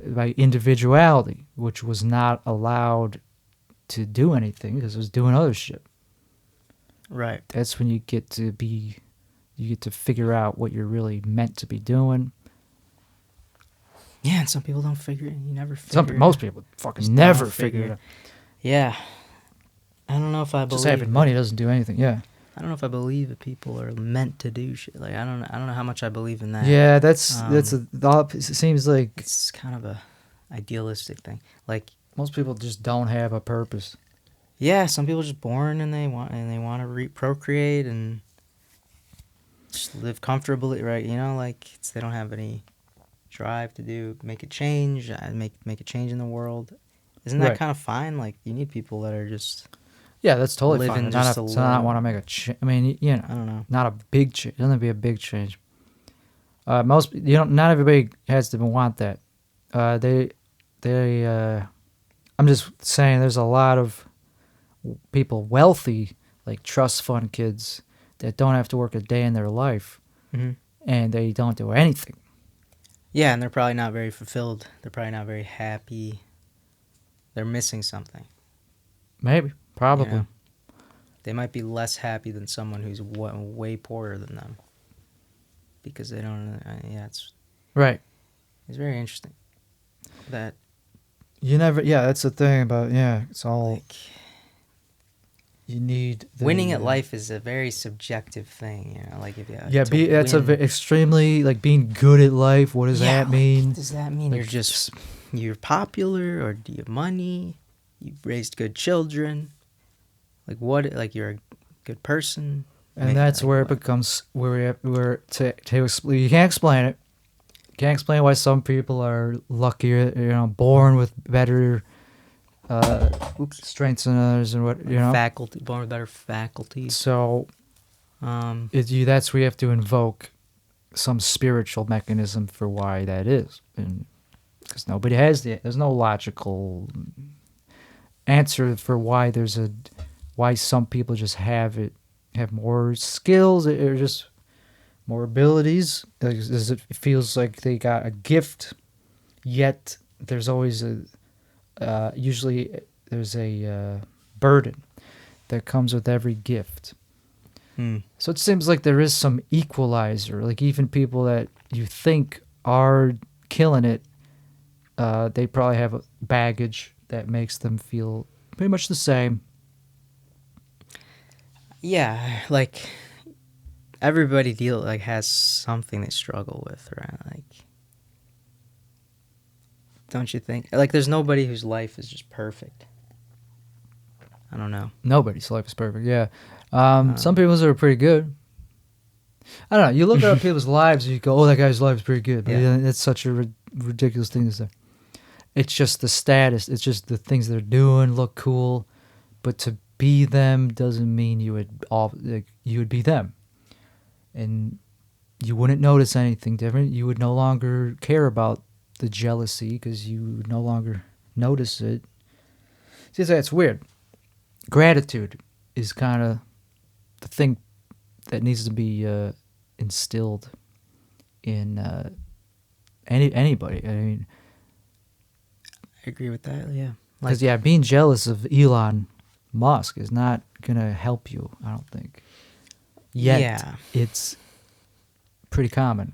my individuality, which was not allowed to do anything because it was doing other shit. Right. That's when you get to figure out what you're really meant to be doing. Yeah, and some people don't figure it. You never figure it. Most people fucking Just never don't figure it figure out. Yeah. I don't know if I believe. Just having money doesn't do anything. Yeah. I don't know if I believe that people are meant to do shit. Like I don't know how much I believe in that. Yeah, it seems like It's kind of a idealistic thing. Like most people just don't have a purpose. yeah, some people are just born and they want to procreate and just live comfortably, right? You know, like they don't have any drive to make a change, make a change in the world. Isn't that Right. kind of fine? Like you need people that are just Yeah, that's totally living fine. just To a not little. want to make a change. I mean, you know, I don't know. not a big change. It doesn't be a big change. Not everybody has to want that. I'm just saying, there's a lot of people wealthy, like trust fund kids, that don't have to work a day in their life, Mm-hmm. and they don't do anything. Yeah, and they're probably not very fulfilled. They're probably not very happy. They're missing something. Maybe, probably. You know? They might be less happy than someone who's way poorer than them. Because they don't. It's Right. very interesting. You never. Yeah, that's the thing about. Yeah, it's all. Like, You need winning at life is a very subjective thing, you know. Like if you that's extremely like being good at life. What does that mean? What does that mean? Like, you're popular, or do you have money? You've raised good children. Like what? Like you're a good person. And that's where it becomes you can't explain it. You can't explain why some people are luckier, you know, born with better strengths than others, and what, you know, born with better faculties. So, that's where you have to invoke some spiritual mechanism for why that is, and because nobody has there's no logical answer for why why some people just have more skills or just more abilities. It feels like they got a gift, yet there's always usually there's a burden that comes with every gift. So it seems like there is some equalizer. Like even people that you think are killing it, they probably have a baggage that makes them feel pretty much the same. Yeah, like everybody has something they struggle with, right? Like, don't you think? Like, there's nobody whose life is just perfect. I don't know. Nobody's life is perfect. Yeah, some people's are pretty good. I don't know. You look at people's lives, and you go, "Oh, that guy's life is pretty good." But it's such a ridiculous thing to say. It's just the status. It's just the things they're doing look cool, but to be them doesn't mean you would be them, and you wouldn't notice anything different. You would no longer care about the jealousy because you would no longer notice it. See, that's weird. Gratitude is kind of the thing that needs to be instilled in anybody. I mean, I agree with that. Yeah, because being jealous of Elon Musk is not gonna help you, I don't think. Yet it's pretty common.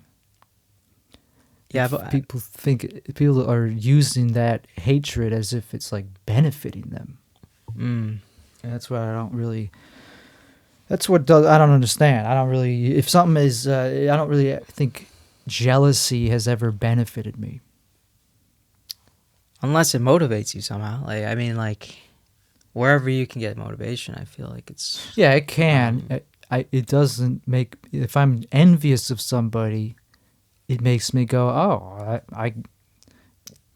Yeah, but people are using that hatred as if it's like benefiting them. And that's what I don't really. That's what I don't understand. I don't really. If something is, I don't really think jealousy has ever benefited me. Unless it motivates you somehow. Like, I mean, like, wherever you can get motivation, I feel like it's... Yeah, it can. It doesn't make... If I'm envious of somebody, it makes me go, oh, I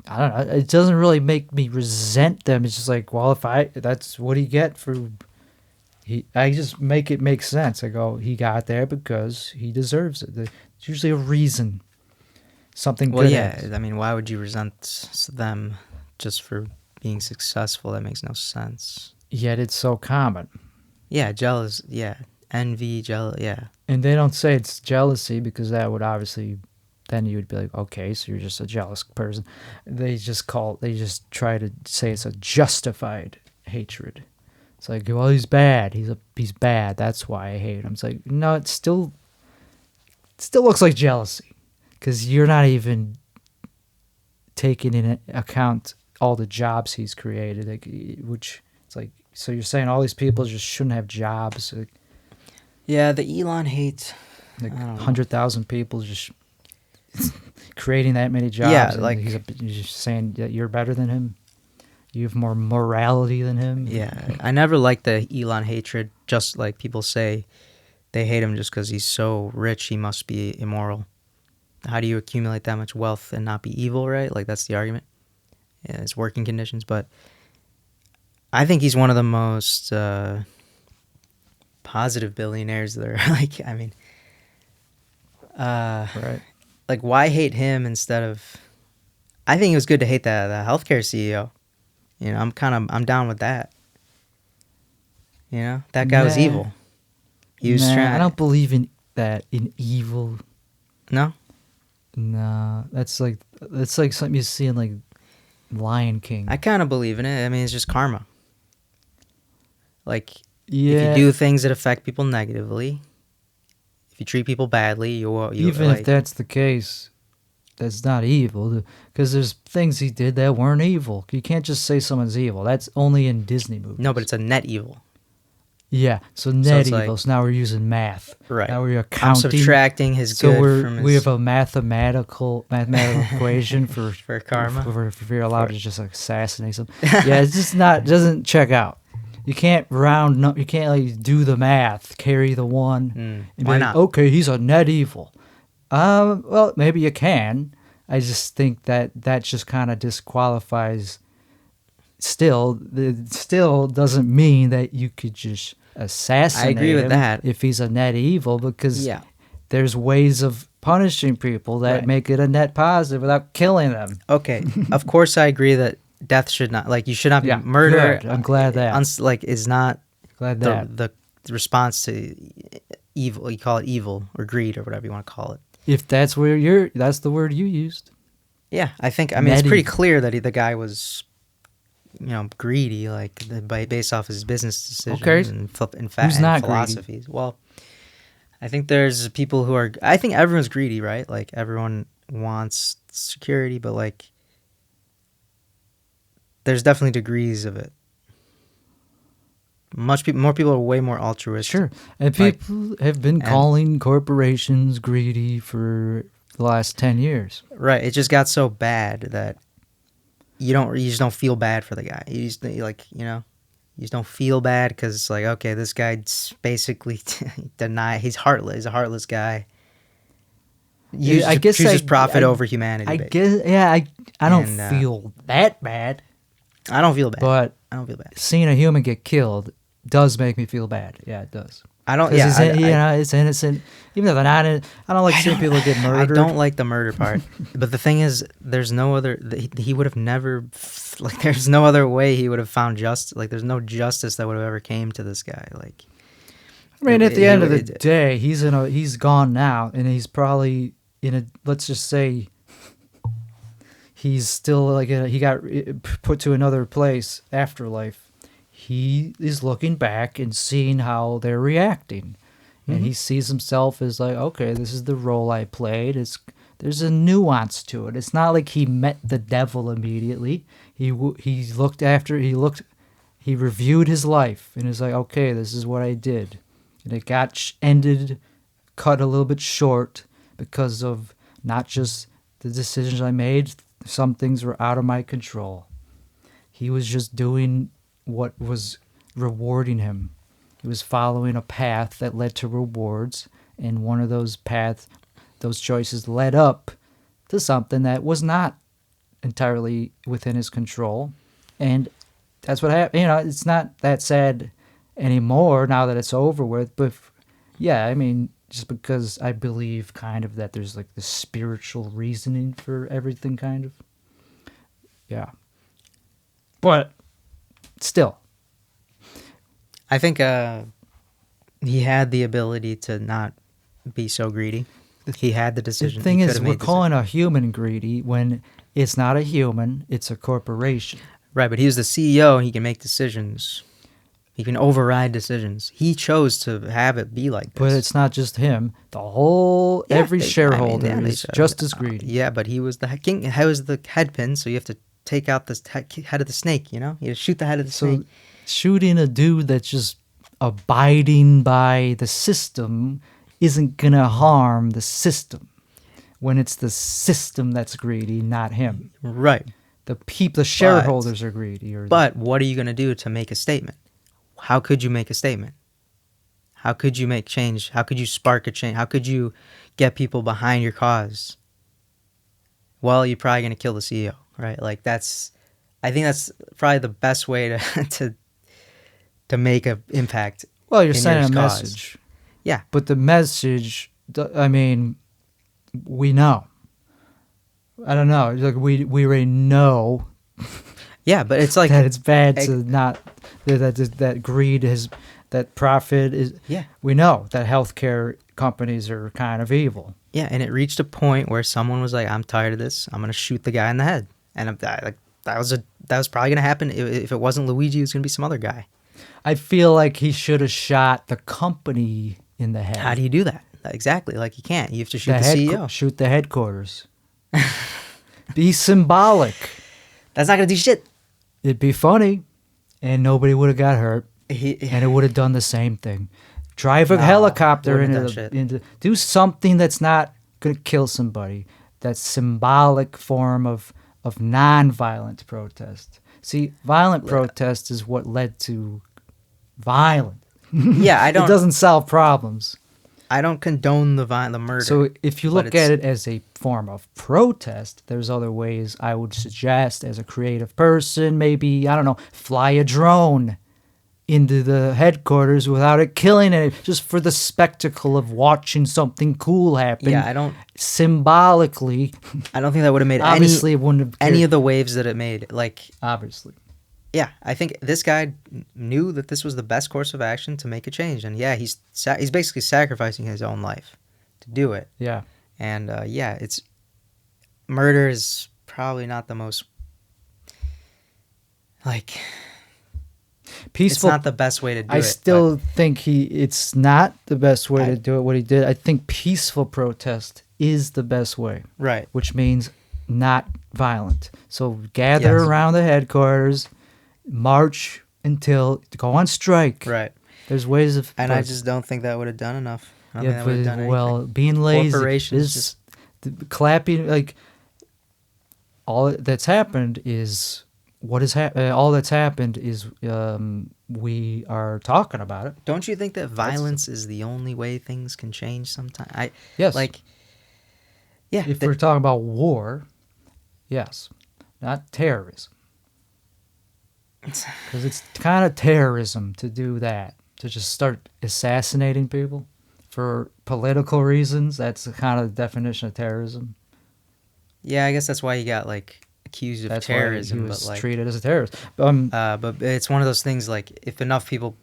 don't know. It doesn't really make me resent them. It's just like, well, that's what he get for... I just make it make sense. I go, he got there because he deserves it. There's usually a reason. Something good. Well, yeah. I mean, why would you resent them just for being successful? That makes no sense. Yet it's so common. Yeah, jealous. Yeah, envy, jealous. Yeah. And they don't say it's jealousy because that would obviously, then you would be like, okay, so you're just a jealous person. They just try to say it's a justified hatred. It's like, well, he's bad. He's bad. That's why I hate him. It's like, no, it still looks like jealousy. Because you're not even taking into account all the jobs he's created, which it's like. So you're saying all these people just shouldn't have jobs? Yeah, the Elon hate. Like 100,000 people just creating that many jobs. Yeah, like he's just saying that you're better than him. You have more morality than him. Yeah, I never liked the Elon hatred. Just like people say, they hate him just because he's so rich. He must be immoral. How do you accumulate that much wealth and not be evil, right? Like, that's the argument. Yeah, his working conditions. But I think he's one of the most positive billionaires there. Like, I mean, right. Like, why hate him instead of... I think it was good to hate the healthcare CEO. You know, I'm down with that. You know, that guy was evil. He was trying... I don't believe in that, in evil. No? No, that's like something you see in like Lion King. I kind of believe in it. I mean, it's just karma. Like, yeah. If you do things that affect people negatively, if you treat people badly, you even if that's the case, that's not evil. Because there's things he did that weren't evil. You can't just say someone's evil. That's only in Disney movies. No, but it's a net evil. Yeah, so So net it's like- evils. Now we're using math. Right. Now we're I'm accounting. subtracting his So good from his we have a mathematical equation for for karma. if you're allowed to just assassinate someone. Yeah, it's just not doesn't check out. You can't you can't like do the math, carry the one, and be Why like, not? okay, he's a net evil. Well, maybe you can. I just think that just kind of disqualifies. Still, it still doesn't mean that you could just assassinate with him that. if he's a net evil, because Yeah. there's ways of punishing people that Right. make it a net positive without killing them. Okay. Of course, I agree that death should not, like, you should not be Yeah, murder. good. I'm glad that. Is not Glad that. the response to evil. You call it evil or greed or whatever you want to call it. If that's that's the word you used. Yeah, I mean, it's pretty Netty. clear that the guy was, greedy, like based off his business decisions Okay. and Who's not greedy? philosophies. Well, I think there's people who are. I think everyone's greedy, right? Like everyone wants security, but like there's definitely degrees of it. More people are way more altruistic. Sure. And Like- people have been calling corporations greedy for the last 10 years. Right. It just got so bad that you just don't feel bad for the guy. You just you just don't feel bad because it's like, okay, this guy's basically he's heartless. He's a heartless guy. I guess chooses profit over humanity. I basically. guess, yeah, I don't And, feel that bad, I don't feel bad. but I don't feel bad. seeing a human get killed does make me feel bad. Yeah, it does. I don't. 'Cause Yeah, it's innocent. Even though they're not in, I don't like seeing people get murdered. I don't like the murder part. But the thing is, there's no other. He would have never. Like, there's no other way he would have found justice. Like, there's no justice that would have ever came to this guy. Like, I mean, at the end of the it- day, he's gone now, and he's probably in a. Let's just say he's still like he got put to another place, afterlife. He is looking back and seeing how they're reacting, and he sees himself as like, okay, this is the role I played. There's a nuance to it. It's not like he met the devil immediately. He reviewed his life and is like, okay, this is what I did, and it got cut a little bit short because of not just the decisions I made. Some things were out of my control. He was just doing what was rewarding him. He was following a path that led to rewards, and one of those choices led up to something that was not entirely within his control. And that's what happened. It's not that sad anymore now that it's over with, but yeah, I mean, just because I believe kind of that there's like this spiritual reasoning for everything, kind of. Yeah. But still, I think he had the ability to not be so greedy. He had the decision. the thing He is, could've we're made the calling a human greedy when it's not a human, it's a corporation. right, but he was the CEO and he can make decisions. He can override decisions. He chose to have it be like this. But it's not just him. Every shareholder is just as greedy. Yeah, but he was the king. He was the headpin, so you have to take out the head of the snake. You have to shoot the head of the So snake. shooting a dude that's just abiding by the system isn't going to harm the system when it's the system that's greedy, not him. Right. The shareholders are greedy. But what are you going to do to make a statement? How could you make a statement? How could you make change? How could you spark a change? How could you get people behind your cause? Well, you're probably going to kill the CEO, right? Like I think that's probably the best way to make an impact. Well, you're in sending a your cause. message. Yeah. But the message, I mean, we know. I don't know. Like we already know Yeah, but it's like that it's bad to not that greed is that profit is. Yeah. We know that healthcare companies are kind of evil. Yeah, and it reached a point where someone was like, "I'm tired of this. I'm gonna shoot the guy in the head." And that was probably gonna happen. If it wasn't Luigi, it was gonna be some other guy. I feel like he should have shot the company in the head. How do you do that? Exactly. Like, you can't. You have to shoot the CEO. Shoot the headquarters. Be symbolic. That's not gonna do shit. It'd be funny, and nobody would have got hurt. and it would have done the same thing. Drive a No, helicopter wouldn't have done shit. into do something that's not gonna kill somebody. That's symbolic form of non-violent protest. See, violent protest is what led to violence. Yeah, I It don't. doesn't solve problems. I don't condone the murder. So if you but look at it as a form of protest, there's other ways I would suggest as a creative person, maybe, I don't know, fly a drone into the headquarters without it killing it, just for the spectacle of watching something cool happen. Yeah, I don't. Symbolically, I don't think that would have made obviously it wouldn't have any cared. of the waves that it made. Like, Obviously. yeah, I think this guy knew that this was the best course of action to make a change, and yeah, he's basically sacrificing his own life to do it. Yeah. And yeah, it's murder is probably not the most like Peaceful. It's not the best way to do I it. still think it's not the best way I- to do it, what he did. I think peaceful protest is the best way, right. which means not violent. So gather Yes. around the headquarters, march until go on strike. Right. There's ways of And I just don't think that would have done enough. I don't yeah, think that would have done anything. well, being lazy, Corporations is clapping like all that's happened is what is all that's happened is we are talking about it. Don't you think that violence is the only way things can change sometimes? Yes. Like, yeah. If we're talking about war, yes, not terrorism. Because it's kind of terrorism to do that, to just start assassinating people for political reasons. That's the kind of definition of terrorism. Yeah, I guess that's why he got, like, accused of That's terrorism. why he was but, like, treated as a terrorist. but it's one of those things, like, if enough people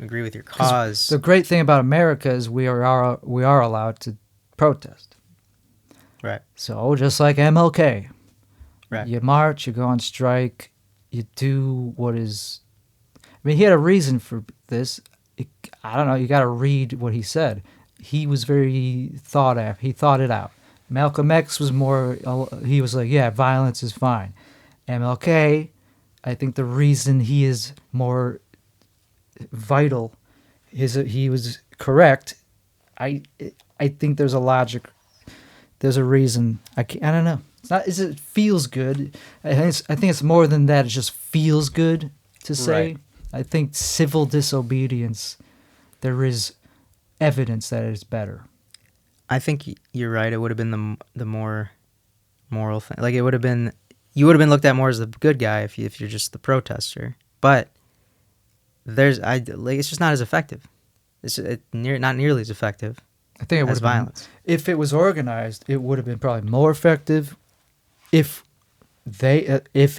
agree with your cause. The great thing about America is we are allowed to protest. Right. So just like MLK, Right. you march, you go on strike, you do what is. I mean, he had a reason for this. I don't know. You got to read what he said. He was very thought after. He thought it out. Malcolm X was more. He was like, yeah, violence is fine. MLK, I think the reason he is more vital is that he was correct. I think there's a logic. There's a reason. I don't know. It's not. It feels good. I think it's more than that. It just feels good to say. Right. I think civil disobedience. There is evidence that it's better. I think you're right. It would have been the more moral thing. Like, it would have been, you would have been looked at more as the good guy if you're just the protester. But it's just not as effective. It's not nearly as effective. I think it would as have been, violence. if it was organized, it would have been probably more effective. If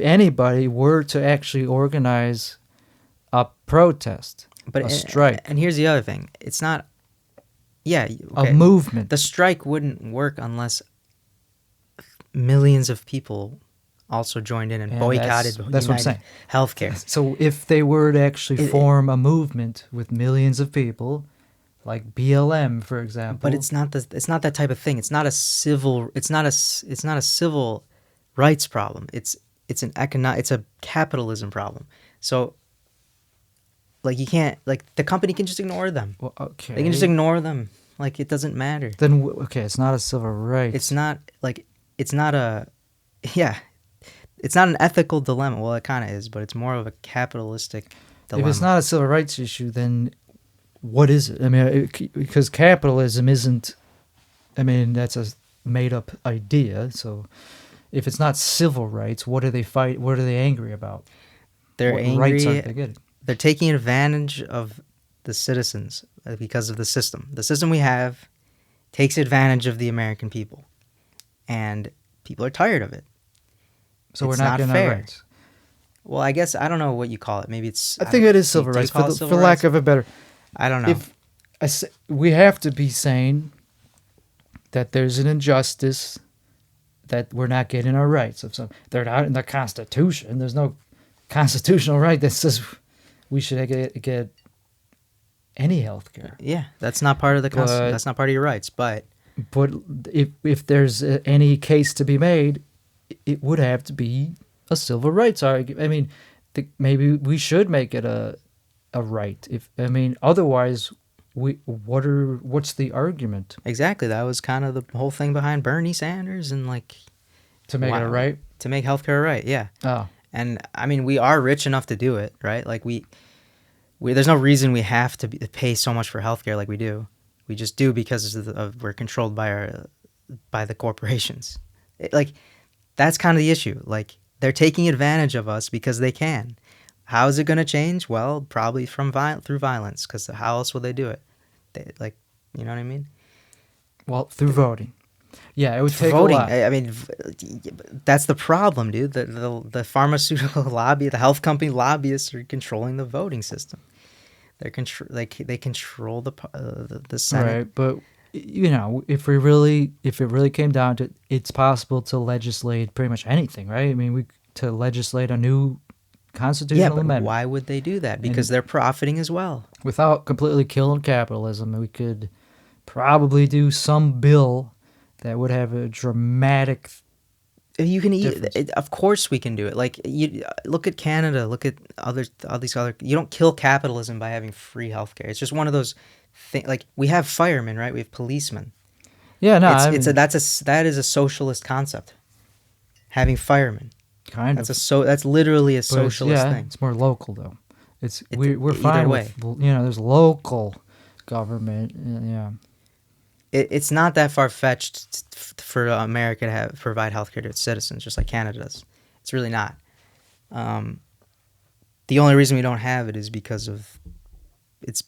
anybody were to actually organize a protest, But a strike, And here's the other thing. It's not. Yeah. Okay. a movement. The strike wouldn't work unless millions of people also joined in and Yeah, boycotted that's what I'm saying. healthcare. So if they were to actually It- form a movement with millions of people, like BLM, for example, But it's not that type of thing. It's not a civil rights problem. It's a capitalism problem. So, like, you can't, like, the company can just ignore them. well, okay. They can just ignore them. Like, it doesn't matter. Then okay, it's not a civil rights. It's not an ethical dilemma. Well, it kind of is, but it's more of a capitalistic dilemma. If it's not a civil rights issue, then what is it? I mean, because capitalism isn't. I mean, that's a made-up idea. So, if it's not civil rights, what do they fight? What are they angry about? They're what angry. rights aren't they getting? They're taking advantage of the citizens because of the system. The system we have takes advantage of the American people, and people are tired of it. So It's we're not not getting fair. our rights. Well, I guess I don't know what you call it. Maybe it's. I think it is civil do you rights, call it for civil lack rights? of a better. I don't know. If we have to be saying that there's an injustice, that we're not getting our rights. If they're not in the Constitution, there's no constitutional right that says we should get any health care. Yeah, that's not part of the Constitution. That's not part of your rights. But if there's any case to be made, it would have to be a civil rights argument. I mean, maybe we should make it a right. If I mean, otherwise, what's the argument Exactly. That was kind of the whole thing behind Bernie Sanders and like to make it a right? To make healthcare a right. Yeah. Oh, And I mean, we are rich enough to do it, right? Like we there's no reason we have to pay so much for healthcare like we do. We just do because we're controlled by the corporations. Like that's kind of the issue. Like they're taking advantage of us because they can. How is it going to change? Well, probably through violence. Because how else will they do it? Like, you know what I mean? well, through voting. Yeah, it would take Voting. a lot. I mean, that's the problem, dude. The pharmaceutical lobby, the health company lobbyists are controlling the voting system. They control the Senate. Right, but you know, if it really came down to it, it's possible to legislate pretty much anything, right? I mean, to legislate a new constitutional but amendment. Why would they do that? Because they're profiting as well. Without completely killing capitalism, we could probably do some bill that would have a dramatic. You can difference. Of course we can do it. Like you look at Canada, look at all these other. You don't kill capitalism by having free healthcare. It's just one of those things. Like we have firemen, right? We have policemen. Yeah, no, that is a socialist concept. Having firemen. Kind of. That's literally a socialist thing. It's more local though. We're fine with, there's local government. Yeah. It's not that far-fetched for America to provide healthcare to its citizens, just like Canada does. It's really not. The only reason we don't have it is because it's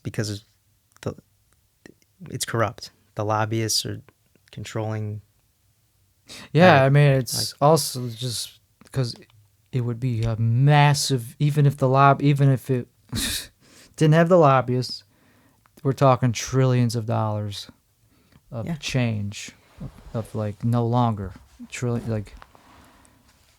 corrupt. The lobbyists are controlling. Yeah, I mean, it's also just because it would be a massive, even if it didn't have the lobbyists, we're talking trillions of dollars of change, of like no longer like.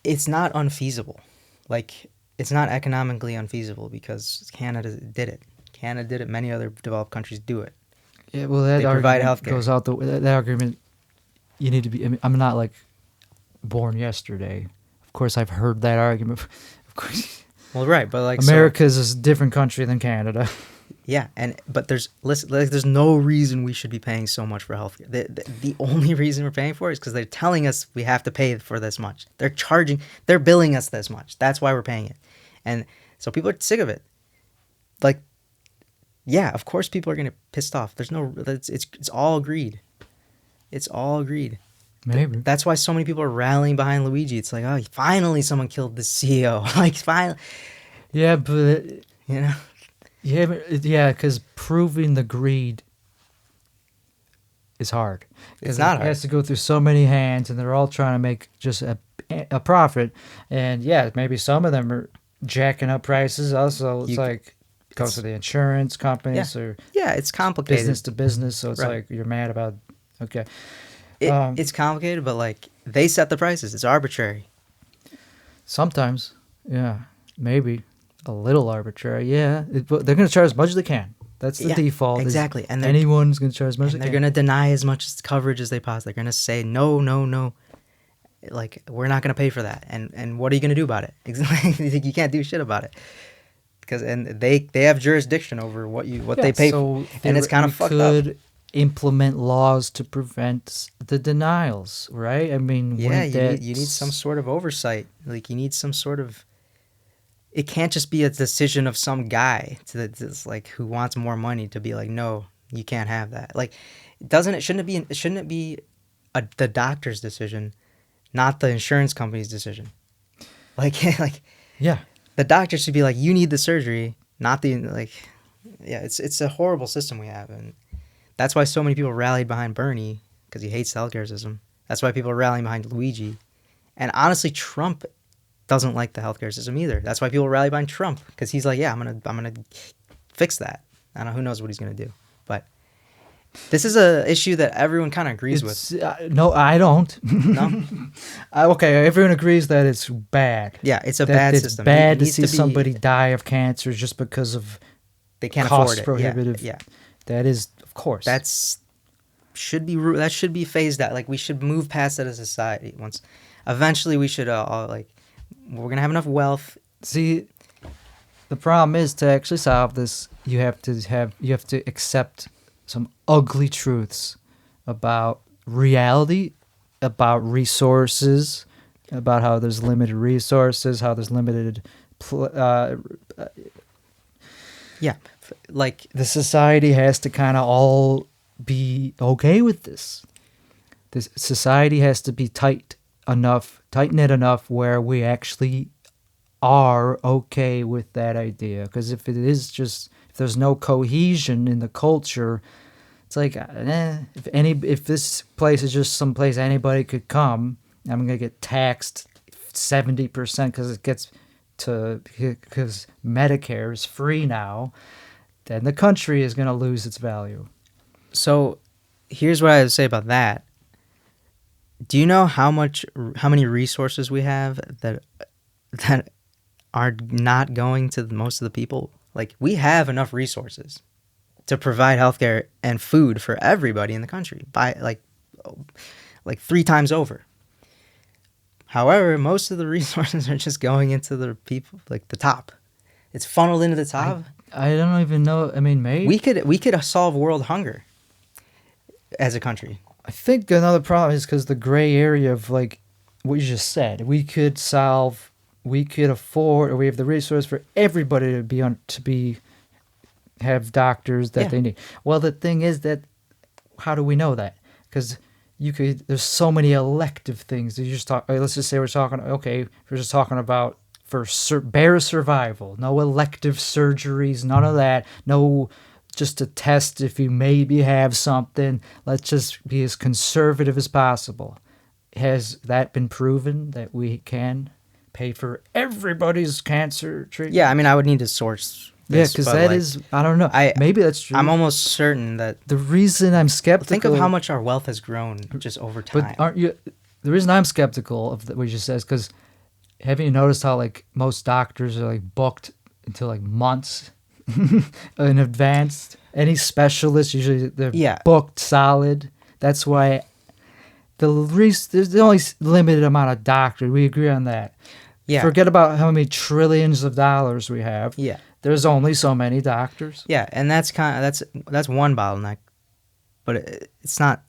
It's not unfeasible, like it's not economically unfeasible because Canada did it. Canada did it. Many other developed countries do it. Yeah, well, that they provide argument healthcare. Goes out that argument. You need to be. I mean, I'm not like born yesterday. Of course, I've heard that argument. Of course. Well, right, but like America's a different country than Canada. Yeah, but there's no reason we should be paying so much for healthcare. The only reason we're paying for it is because they're telling us we have to pay for this much. They're billing us this much. That's why we're paying it, and so people are sick of it. Like, yeah, of course people are gonna get pissed off. It's all greed. It's all greed. Maybe that's why so many people are rallying behind Luigi. It's like, oh, finally someone killed the CEO. Like, finally. Yeah, but you know. Yeah, because proving the greed is hard. It's not hard. It has to go through so many hands, and they're all trying to make just a profit. And yeah, maybe some of them are jacking up prices. Also, it goes to the insurance companies or it's complicated, business to business. So it's like you're mad about. Okay, it's complicated, but like they set the prices. It's arbitrary. Sometimes, yeah, maybe. A little arbitrary, yeah. But they're going to charge as much as they can. That's the default. Exactly. And anyone's going to charge as much as they can. They're going to deny as much coverage as they possibly. They're going to say, no. Like, we're not going to pay for that. And what are you going to do about it? You can't do shit about it. Because they have jurisdiction over what they pay for. And it's kind of fucked up. Could implement laws to prevent the denials, right? I mean, you need some sort of oversight. Like, you need some sort of... It can't just be a decision of some guy like who wants more money to be like, no, you can't have that. Like, shouldn't it be the doctor's decision, not the insurance company's decision? Like, yeah, the doctor should be like, you need the surgery, not the it's a horrible system we have, and that's why so many people rallied behind Bernie because he hates the healthcare system. That's why people are rallying behind Luigi, and honestly, Trump doesn't like the healthcare system either. That's why people rally behind Trump because he's like, yeah, I'm gonna fix that. I don't know, who knows what he's gonna do, but this is a issue that everyone kind of agrees with. No, I don't. No. Okay, everyone agrees that it's bad. Yeah, it's a bad system. It's bad to see somebody die of cancer just because of they can't afford it. Prohibitive. Yeah. That is, of course. That should be phased out. Like, we should move past that as a society. Eventually we should all we're gonna have enough wealth. See, the problem is to actually solve this, you have to accept some ugly truths about reality, about resources, about how there's limited resources, how there's limited Yeah, like the society has to kind of all be okay with this. This society has to be tight knit enough where we actually are okay with that idea. Because if there's no cohesion in the culture, it's like, if this place is just some place anybody could come, I'm gonna get taxed 70% because Medicare is free now, then the country is gonna lose its value. So, here's what I would say about that. Do you know how many resources we have that are not going to most of the people? Like, we have enough resources to provide healthcare and food for everybody in the country by like 3 times over. However, most of the resources are just going into the people, like the top. It's funneled into the top. I don't even know. I mean, maybe we could solve world hunger as a country. I think another problem is because the gray area of like what you just said. We could afford, or we have the resource for everybody to have doctors that they need. Well, the thing is that, how do we know that? Because there's so many elective things. Let's just say we're just talking about bare survival. No elective surgeries, none of that. No, just to test if you maybe have something. Let's just be as conservative as possible. Has that been proven that we can pay for everybody's cancer treatment? Yeah, I mean, I would need to source. Yeah, because I don't know. Maybe that's true. I'm almost certain that the reason I'm skeptical. Think of how much our wealth has grown just over time. But the reason I'm skeptical of what you just said is because, haven't you noticed how like most doctors are like booked until like months in advance? Any specialist, usually they're booked solid. That's why there's only limited amount of doctors. We agree on that. Yeah. Forget about how many trillions of dollars we have. Yeah. There's only so many doctors. Yeah, and that's one bottleneck, but it's not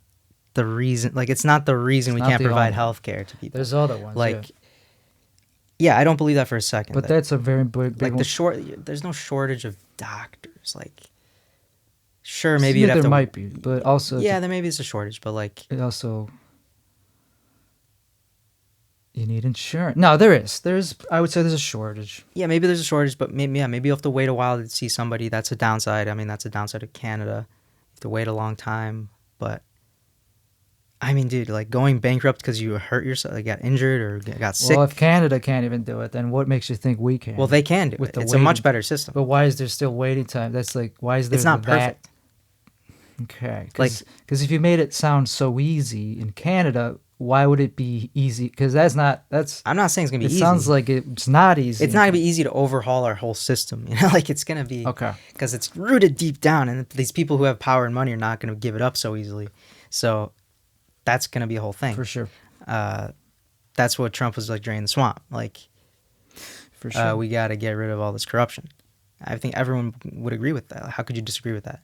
the reason. Like, it's not the reason we can't provide health care to people. There's other ones. Like, yeah, I don't believe that for a second. But that's a very big like one. There's no shortage of doctors. Like, sure, maybe you'd have there might be, but also there maybe it's a shortage, but like it also. You need insurance. No, there is. I would say there's a shortage. Yeah, maybe there's a shortage, but maybe you have to wait a while to see somebody. That's a downside. I mean, that's a downside of Canada. You have to wait a long time. But, I mean, dude, like going bankrupt because you hurt yourself, like got injured or got sick. Well, if Canada can't even do it, then what makes you think we can? Well, they can do it. It's a much better system. But why is there still waiting time? That's like, why is there It's not perfect. Okay. Because if you made it sound so easy in Canada, why would it be easy? Because I'm not saying it's gonna be easy. It sounds like it's not easy. It's not gonna be easy to overhaul our whole system. Like it's gonna be because it's rooted deep down, and these people who have power and money are not gonna give it up so easily. So that's gonna be a whole thing for sure. That's what Trump was like drain the swamp. Like for sure, we got to get rid of all this corruption. I think everyone would agree with that. How could you disagree with that?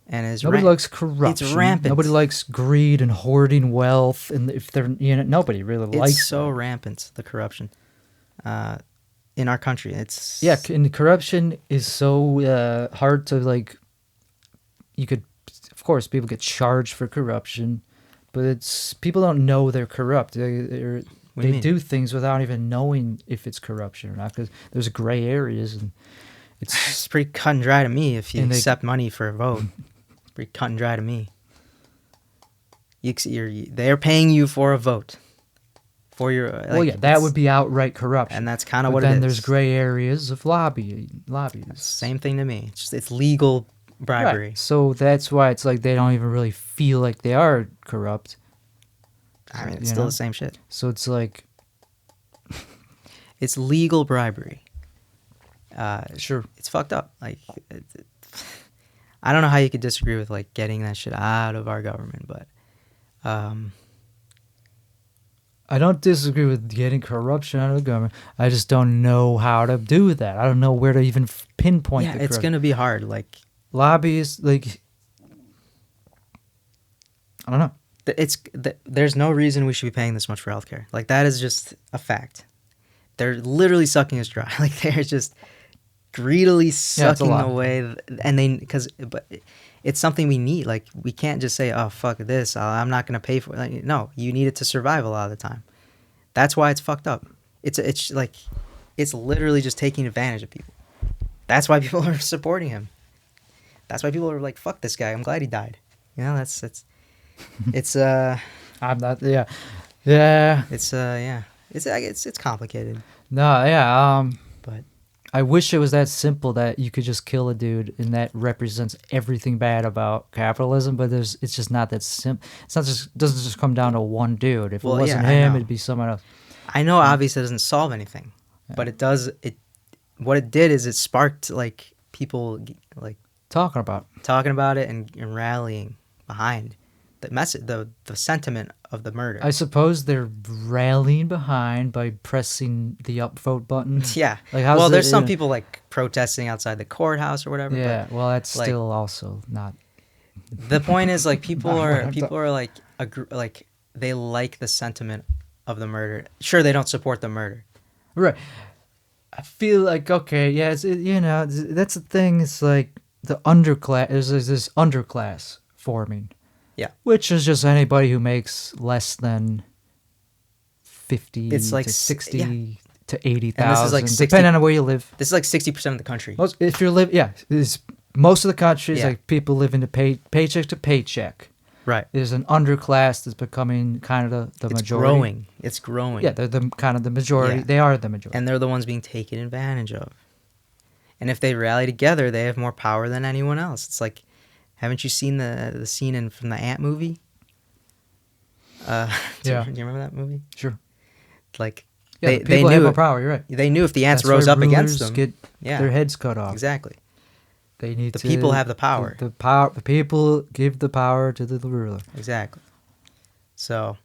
And nobody likes corruption. It's rampant. Nobody likes greed and hoarding wealth, and if they're nobody really likes. It's so rampant, the corruption, in our country. And corruption is so hard to like. Of course, people get charged for corruption, but people don't know they're corrupt. They do things without even knowing if it's corruption or not, because there's gray areas, and it's pretty cut and dry to me if you accept money for a vote. Pretty cut and dry to me. They're paying you for a vote. For your that would be outright corruption, and that's kind of what it is. Then there's gray areas of lobbies. Same thing to me. It's legal bribery. Right. So that's why it's like they don't even really feel like they are corrupt. I mean, it's still the same shit. So it's like it's legal bribery. Sure, it's fucked up. Like. I don't know how you could disagree with like getting that shit out of our government, but I don't disagree with getting corruption out of the government. I just don't know how to do that. I don't know where to even pinpoint the it's corruption. gonna be hard. Like Lobbyists, like, I don't know. There's no reason we should be paying this much for healthcare. Like that is just a fact. They're literally sucking us dry. Like they're just greedily sucking away, and but it's something we need. Like we can't just say, "Oh fuck this, I'm not gonna pay for it." Like, no, you need it to survive a lot of the time. That's why it's fucked up. It's like it's literally just taking advantage of people. That's why people are supporting him. That's why people are like, "Fuck this guy. I'm glad he died." You know, that's it's I'm not. Yeah, yeah. It's complicated. No, yeah. But I wish it was that simple that you could just kill a dude and that represents everything bad about capitalism. But it's just not that simple. It's not just doesn't just come down to one dude. If it wasn't him, it'd be someone else. I know, obviously, it doesn't solve anything, but it does. What it did is it sparked like people like talking about it and rallying behind the message, the sentiment of the murder. I suppose they're rallying behind by pressing the upvote button. Yeah. Like, there's some people like protesting outside the courthouse or whatever. Yeah. But, well, that's like, still also not. The point is, like, people are like they like the sentiment of the murder. Sure, they don't support the murder. Right. I feel like, okay, yeah, that's the thing. It's like the underclass. There's this underclass forming. Yeah. Which is just anybody who makes less than 50 it's like to 60 yeah. to 80,000. This is like 60, depending on where you live. This is like 60% of the country. If you live, most of the countries, like people live in paycheck to paycheck. Right. There's an underclass that's becoming kind of the majority. It's growing. Yeah, they're the majority. Yeah. They are the majority. And they're the ones being taken advantage of. And if they rally together, they have more power than anyone else. It's like, haven't you seen the scene from the Ant movie? Do you remember that movie? Sure. Like, they knew have more power. You're right. They knew if the ants rose up against them, get their heads cut off. Exactly. They need the people have the power. The people give the power to the ruler. Exactly. So.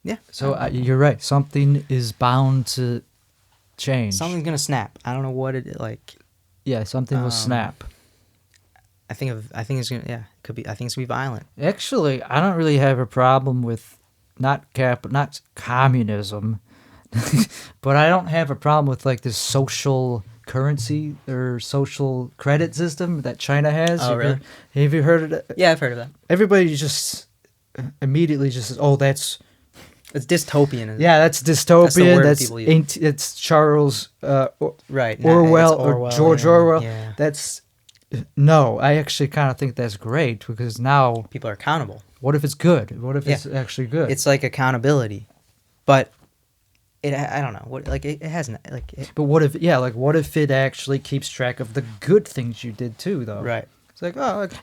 Yeah. So you're right. Something is bound to change. Something's gonna snap. I don't know what it like. Yeah, something will snap. I think it's gonna. Yeah, it could be. I think it's gonna be violent. Actually, I don't really have a problem with not communism, but I don't have a problem with like this social currency or social credit system that China has. Oh, really? Have you heard of it? Yeah, I've heard of that. Everybody just immediately just says, "Oh, it's dystopian." Yeah, that's dystopian. That's it's Charles right Orwell or George Orwell. Yeah. That's no. I actually kind of think that's great because now people are accountable. What if it's good? What if it's actually good? It's like accountability, but I don't know what like it hasn't like. But what if it actually keeps track of the good things you did too, though? Right. It's like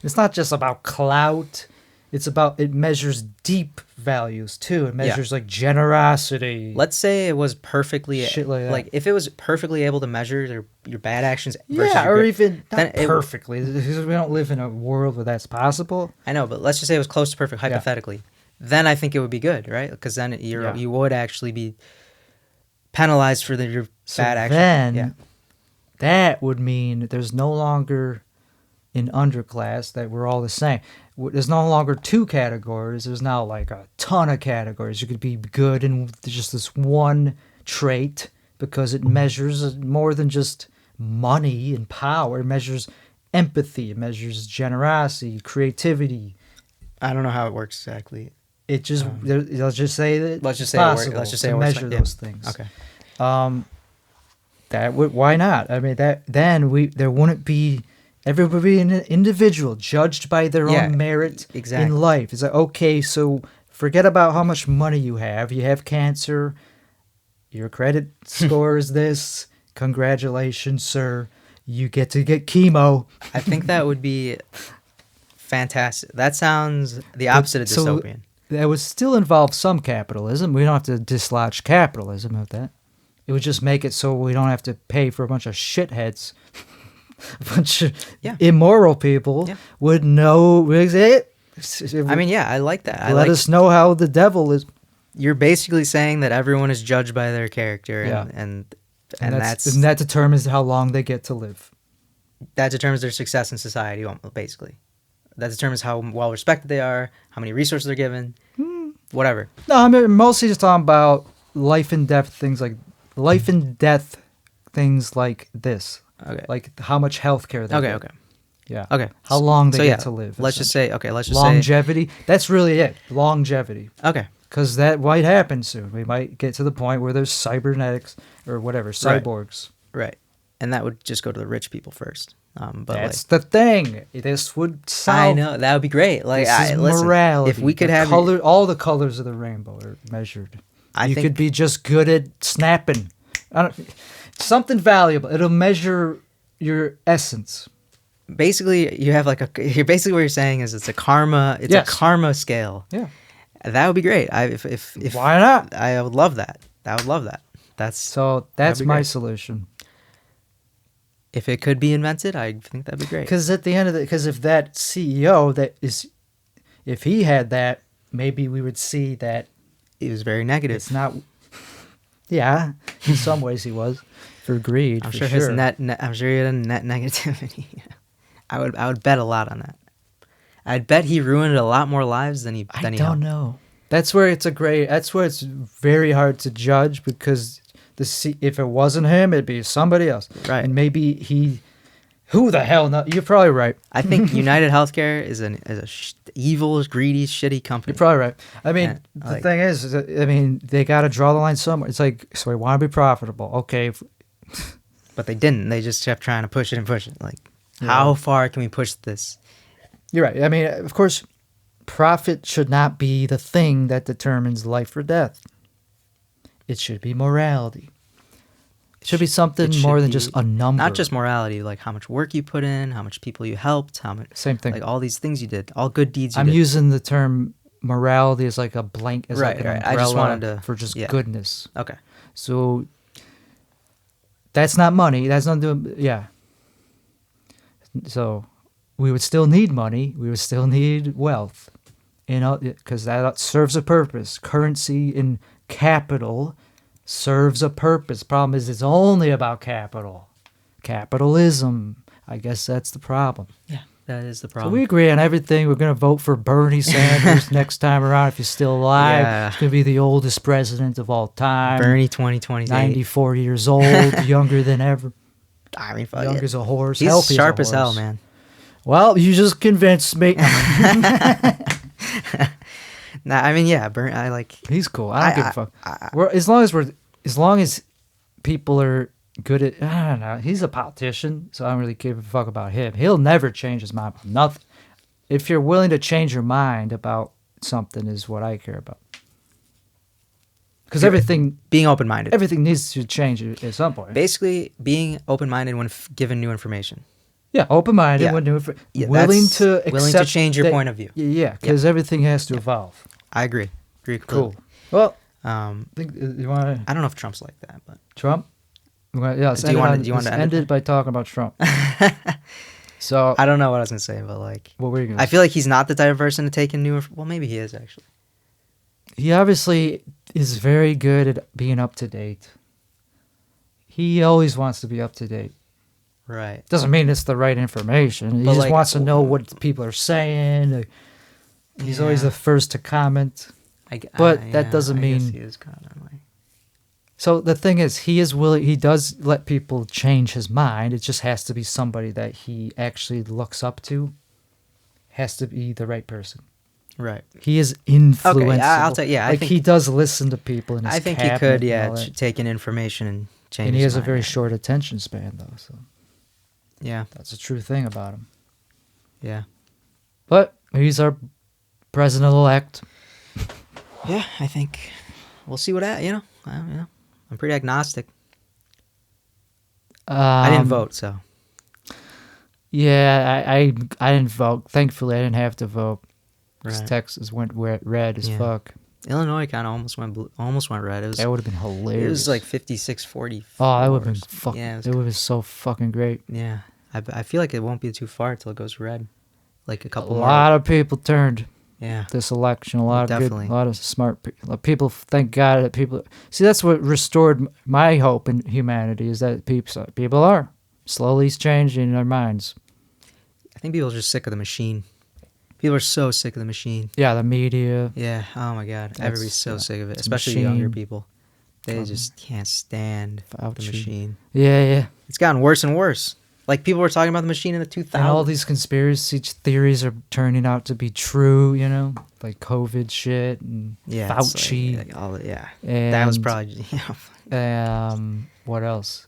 it's not just about clout. It measures deep values too. It measures like generosity. Let's say it was perfectly shit like that. Like if it was perfectly able to measure your bad actions versus even not perfectly. Because we don't live in a world where that's possible. I know, but let's just say it was close to perfect hypothetically. Yeah. Then I think it would be good, right? Because then you would actually be penalized for your bad actions. Then that would mean there's no longer an underclass, that we're all the same. There's no longer two categories. There's now like a ton of categories. You could be good in just this one trait because it measures more than just money and power. It measures empathy. It measures generosity, creativity. I don't know how it works exactly. It just let's just say that let's just say possible it let's just say to it measure those things. Okay. That would why not? I mean there wouldn't be. Everybody an individual judged by their own merit in life. It's like, okay, so forget about how much money you have. You have cancer. Your credit score is this. Congratulations, sir. You get to get chemo. I think that would be fantastic. That sounds the opposite of dystopian. That would still involve some capitalism. We don't have to dislodge capitalism of that. It would just make it so we don't have to pay for a bunch of shitheads. A bunch of immoral people would know. I mean, I like that. Let us know how the devil is. You're basically saying that everyone is judged by their character, Yeah. and that determines how long they get to live. that determines their success in society, basically. That determines how well respected they are, how many resources they're given, whatever. No, I mean mostly just talking about life and death things like this. Okay. Like how much health care they get. Okay. Yeah. Okay. How long they So, get to live. Let's just say longevity. That's really it. Longevity. Okay. Because that might happen soon. We might get to the point where there's cybernetics or whatever, cyborgs. Right. And that would just go to the rich people first. But that's the thing. This would solve. I know that would be great. Like, this is listen, morality. if we could all the colors of the rainbow are measured. I think could be just good at snapping. Something valuable. It'll measure your essence. Basically, you have basically what you're saying is it's a karma. It's a karma scale. Yeah. That would be great. If why not? I would love that. That's my solution. If it could be invented, I think that'd be great. Because at the end of because if that CEO if he had that, maybe we would see that it was very negative. It's not. Yeah, in some ways he was for greed. I'm sure his net. I'm sure he had a net negativity. I would bet a lot on that. I'd bet he ruined a lot more lives than he. I don't know. That's where it's very hard to judge because if it wasn't him, it'd be somebody else. Right. And maybe who the hell knows? You're probably right. I think United Healthcare is a evil, greedy, shitty company. You're probably right. I mean, the thing is, they got to draw the line somewhere. It's like, so we want to be profitable. Okay. But they didn't. They just kept trying to push it. Like, how far can we push this? You're right. I mean, of course, profit should not be the thing that determines life or death. It should be morality. It should be something more than just a number. Not just morality, like how much work you put in, how much people you helped, how much. Same thing. Like all these things you did, all good deeds you I'm did. using the term morality as like a blank, as like an umbrella I just wanted to, for just goodness. Okay. So that's not money. That's not doing. Yeah. So we would still need money. We would still need wealth, because that serves a purpose. Currency in capital serves a purpose. Problem is, it's only about capital. Capitalism. I guess that's the problem. Yeah, that is the problem. So we agree on everything. We're going to vote for Bernie Sanders next time around if he's still alive. Yeah. He's going to be the oldest president of all time. Bernie 2028. 94 years old, younger than ever. I mean, young as a horse. He's healthy sharp as hell, man. Well, you just convinced me. Nah, I mean, yeah, He's cool. I don't give a fuck. As long as people are good at, I don't know. He's a politician, so I don't really give a fuck about him. He'll never change his mind about nothing. If you're willing to change your mind about something, is what I care about. Because being open-minded, everything needs to change at some point. Basically, being open-minded when given new information. Yeah, open-minded when new information. Willing to change your point of view. Yeah, because everything has to evolve. I agree. Cool. Well, you want to? I don't know if Trump's like that, but Trump. Yeah. Do you want to end it by talking about Trump? So I don't know what I was gonna say, but what were you gonna I feel like he's not the type of person to take in new. Well, maybe he is actually. He obviously is very good at being up to date. He always wants to be up to date. Right. Doesn't mean it's the right information. He just wants to know what people are saying. He's always the first to comment. That doesn't mean. Guess he is kind of like. So the thing is, he is willing. He does let people change his mind. It just has to be somebody that he actually looks up to. Has to be the right person. Right. He is influential. Okay, I'll tell you. Yeah, I think he does listen to people in his I think he could. Yeah, take in information and change. And he has his a very mind. short attention span, though. So. Yeah. That's a true thing about him. Yeah. But he's our president-elect. Yeah, I think we'll see what I'm pretty agnostic. I didn't vote, so. Yeah, I didn't vote. Thankfully, I didn't have to vote. Right. Texas went red as fuck. Illinois kind of almost went red. That would have been hilarious. It was like 56-40. Oh, that would have been fucking. Yeah, it would have been so fucking great. Yeah, I feel like it won't be too far till it goes red. Like a lot of people turned. Yeah. this election. A lot of Definitely. good, a lot of smart people. Thank God that people see. That's what restored my hope in humanity. Is that people are slowly changing their minds. I think people are just sick of the machine. People are so sick of the machine. Yeah, the media. Yeah. Oh my God. Everybody's so sick of it, especially machine. younger people. They just can't stand the machine. Yeah. It's gotten worse and worse. Like people were talking about the machine in the 2000s. And all these conspiracy theories are turning out to be true, you know, like COVID shit and Fauci. And that was probably, what else?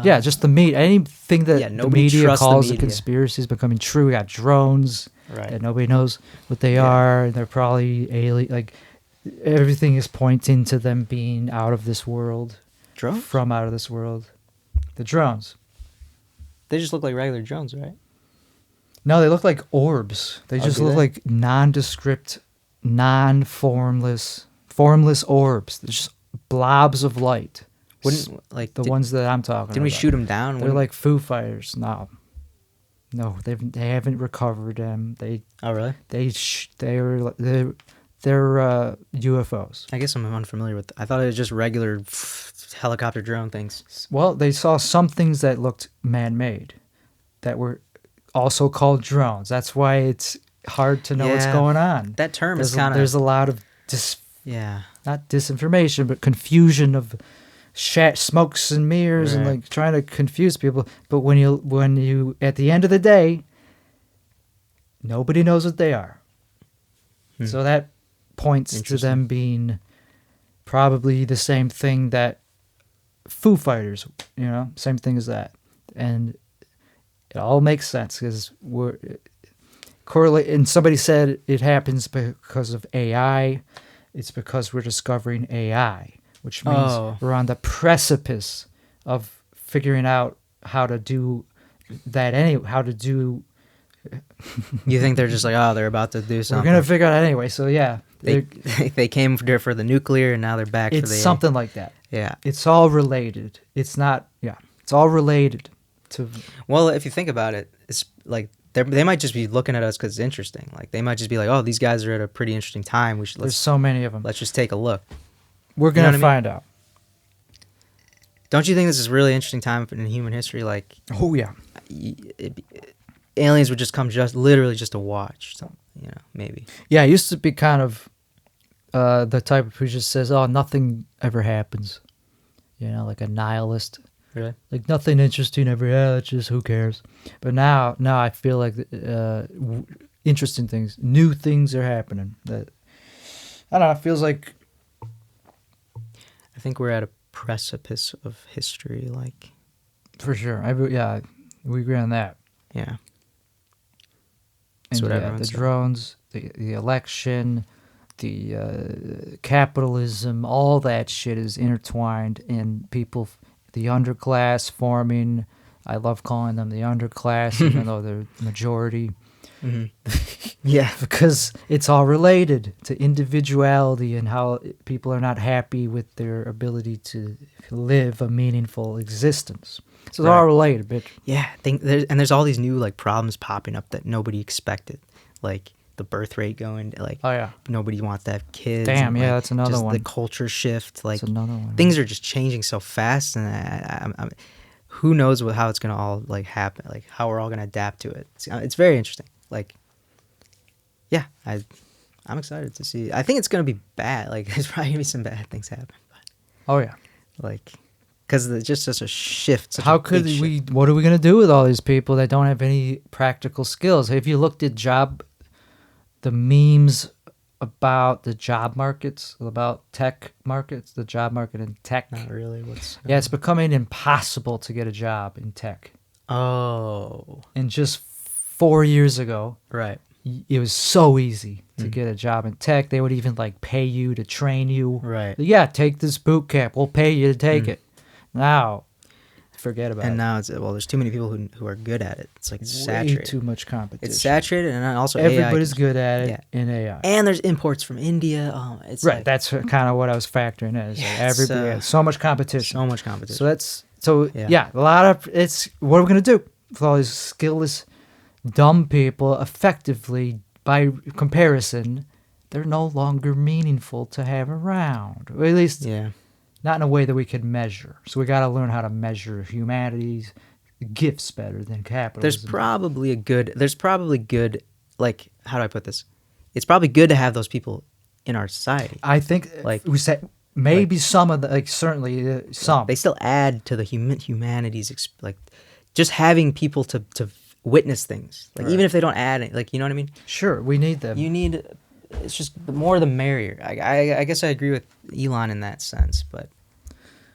Just the media. Anything that the media calls a conspiracy is becoming true. We got drones that nobody knows what they are. And they're probably alien. Like everything is pointing to them being out of this world. Drones? From out of this world. The drones. They just look like regular drones, right? No, they look like orbs. They just look like nondescript, formless orbs. They're just blobs of light. Like the ones that I'm talking about. Didn't we shoot them down? They're like Foo Fighters. No, they haven't recovered them. Oh really? They're UFOs. I guess I'm unfamiliar with. I thought it was just regular helicopter drone things. Well, they saw some things that looked man-made, that were also called drones. That's why it's hard to know what's going on. That term is kind of. There's a lot of not disinformation, but confusion of smokes and mirrors and like trying to confuse people. But when you at the end of the day, nobody knows what they are. So that points to them being probably the same thing that Foo Fighters, same thing as that. And it all makes sense because we're correlate. And somebody said it happens because of AI. It's because we're discovering AI, which means we're on the precipice of figuring out how to do that You think they're just like, they're about to do something. We're going to figure it out anyway. So yeah. They came for the nuclear and now they're back for the... It's something like that. Yeah. It's all related. It's not... Yeah. It's all related to... Well, if you think about it, it's like they might just be looking at us because it's interesting. Like they might just be like, these guys are at a pretty interesting time. There's so many of them. Let's just take a look. We're going to find out. Don't you think this is a really interesting time in human history? Like... Oh, yeah. Aliens would just come literally just to watch, maybe. Yeah, it used to be kind of the type who just says, nothing ever happens. Like a nihilist. Really? Like nothing interesting ever, it's just who cares. But now I feel like interesting things, new things are happening. That I don't know, it feels like... I think we're at a precipice of history, like... For sure. We agree on that. Yeah. And the drones, the election, the capitalism, all that shit is intertwined, and people, the underclass forming. I love calling them the underclass, even though they're majority. Mm-hmm. Yeah, because it's all related to individuality and how people are not happy with their ability to live a meaningful existence. So it's all related, bitch. Yeah, there's all these new like problems popping up that nobody expected, like the birth rate going like nobody wants to have kids. Damn, and, that's another one. The culture shift, like that's another one. Things are just changing so fast, and I'm who knows how it's gonna all like happen, like how we're all gonna adapt to it. It's very interesting. Like, yeah, I'm excited to see. I think it's gonna be bad. Like, there's probably gonna be some bad things happen. But, like, because it's just such a shift. How could we? What are we gonna do with all these people that don't have any practical skills? Have you looked at the memes about the job markets, about tech markets, the job market in tech? Not really. Yeah, it's becoming impossible to get a job in tech. Oh. And just 4 years ago, right, it was so easy to get a job in tech. They would even like pay you to train you. Right. Yeah, take this boot camp. We'll pay you to take it. Now, forget about it. And now there's too many people who are good at it. It's like saturated. Way too much competition. It's saturated, and also everybody's good at it in AI. And there's imports from India. It's right. That's kind of what I was factoring in. Everybody has so much competition. So much competition. So a lot of it's what are we gonna do with all these skillless, dumb people effectively by comparison, they're no longer meaningful to have around. Or at least not in a way that we could measure. So we got to learn how to measure humanity's gifts better than capitalism. There's probably good, like, how do I put this? It's probably good to have those people in our society. I think, like we said, maybe some of the, like, certainly some. They still add to the humanity's, like, just having people to witness things. Like, even if they don't add it, like, you know what I mean? Sure, we need them. It's just the more the merrier. I guess I agree with Elon in that sense, but.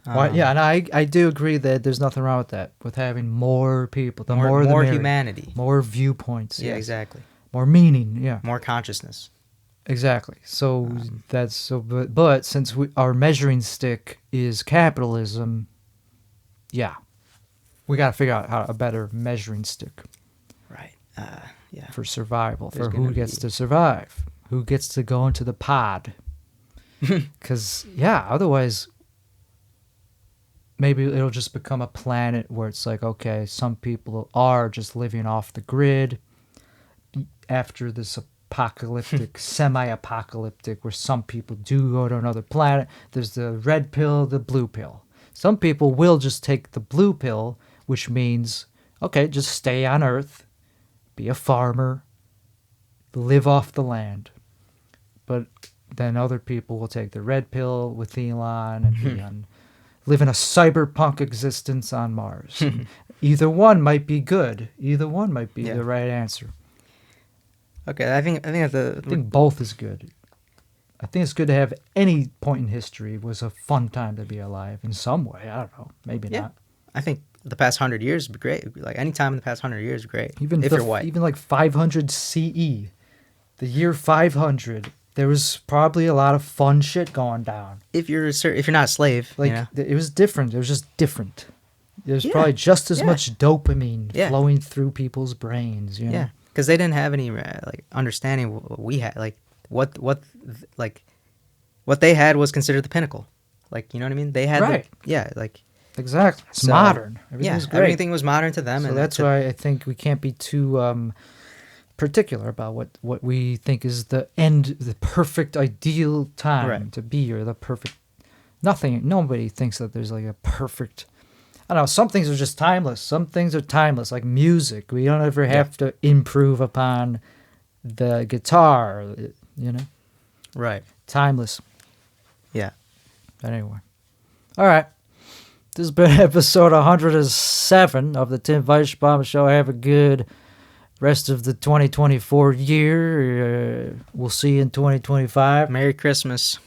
Yeah, and I do agree that there's nothing wrong with that, with having more people, more humanity, more viewpoints. Yeah, exactly. More meaning, yeah. More consciousness. Exactly. So but since our measuring stick is capitalism, yeah, we got to figure out a better measuring stick. Right. Yeah. For survival, for who gets to survive, who gets to go into the pod. Because otherwise. Maybe it'll just become a planet where it's like, okay, some people are just living off the grid after this apocalyptic, semi-apocalyptic, where some people do go to another planet. There's the red pill, the blue pill. Some people will just take the blue pill, which means, okay, just stay on Earth, be a farmer, live off the land. But then other people will take the red pill with Elon and be on... live in a cyberpunk existence on Mars. Either one might be good. Either one might be the right answer. Okay, I think both is good. I think it's good to have any point in history was a fun time to be alive in some way. I don't know. Maybe not. I think the past 100 years would be great. Like, any time in the past 100 years is great. Even if you're white. Even like 500 CE, the year 500. There was probably a lot of fun shit going down. If you're not a slave, like, it was different. It was just different. There's probably just as much dopamine flowing through people's brains. You know? Yeah, because they didn't have any like understanding what we had. Like what they had was considered the pinnacle. Like, you know what I mean? They had like exactly. It's modern. Everything's great. Everything was modern to them, so and that's why I think we can't be too. Particular about what we think is the perfect ideal time to be, or the perfect nobody thinks that there's like a perfect, I don't know, some things are just timeless, some things are timeless, like music. We don't ever have to improve upon the guitar, you know. Right. Timeless. Yeah. But anyway. All right. This has been episode 107 of the Tim Weisbaum Show. Have a good rest of the 2024 year. We'll see you in 2025. Merry Christmas.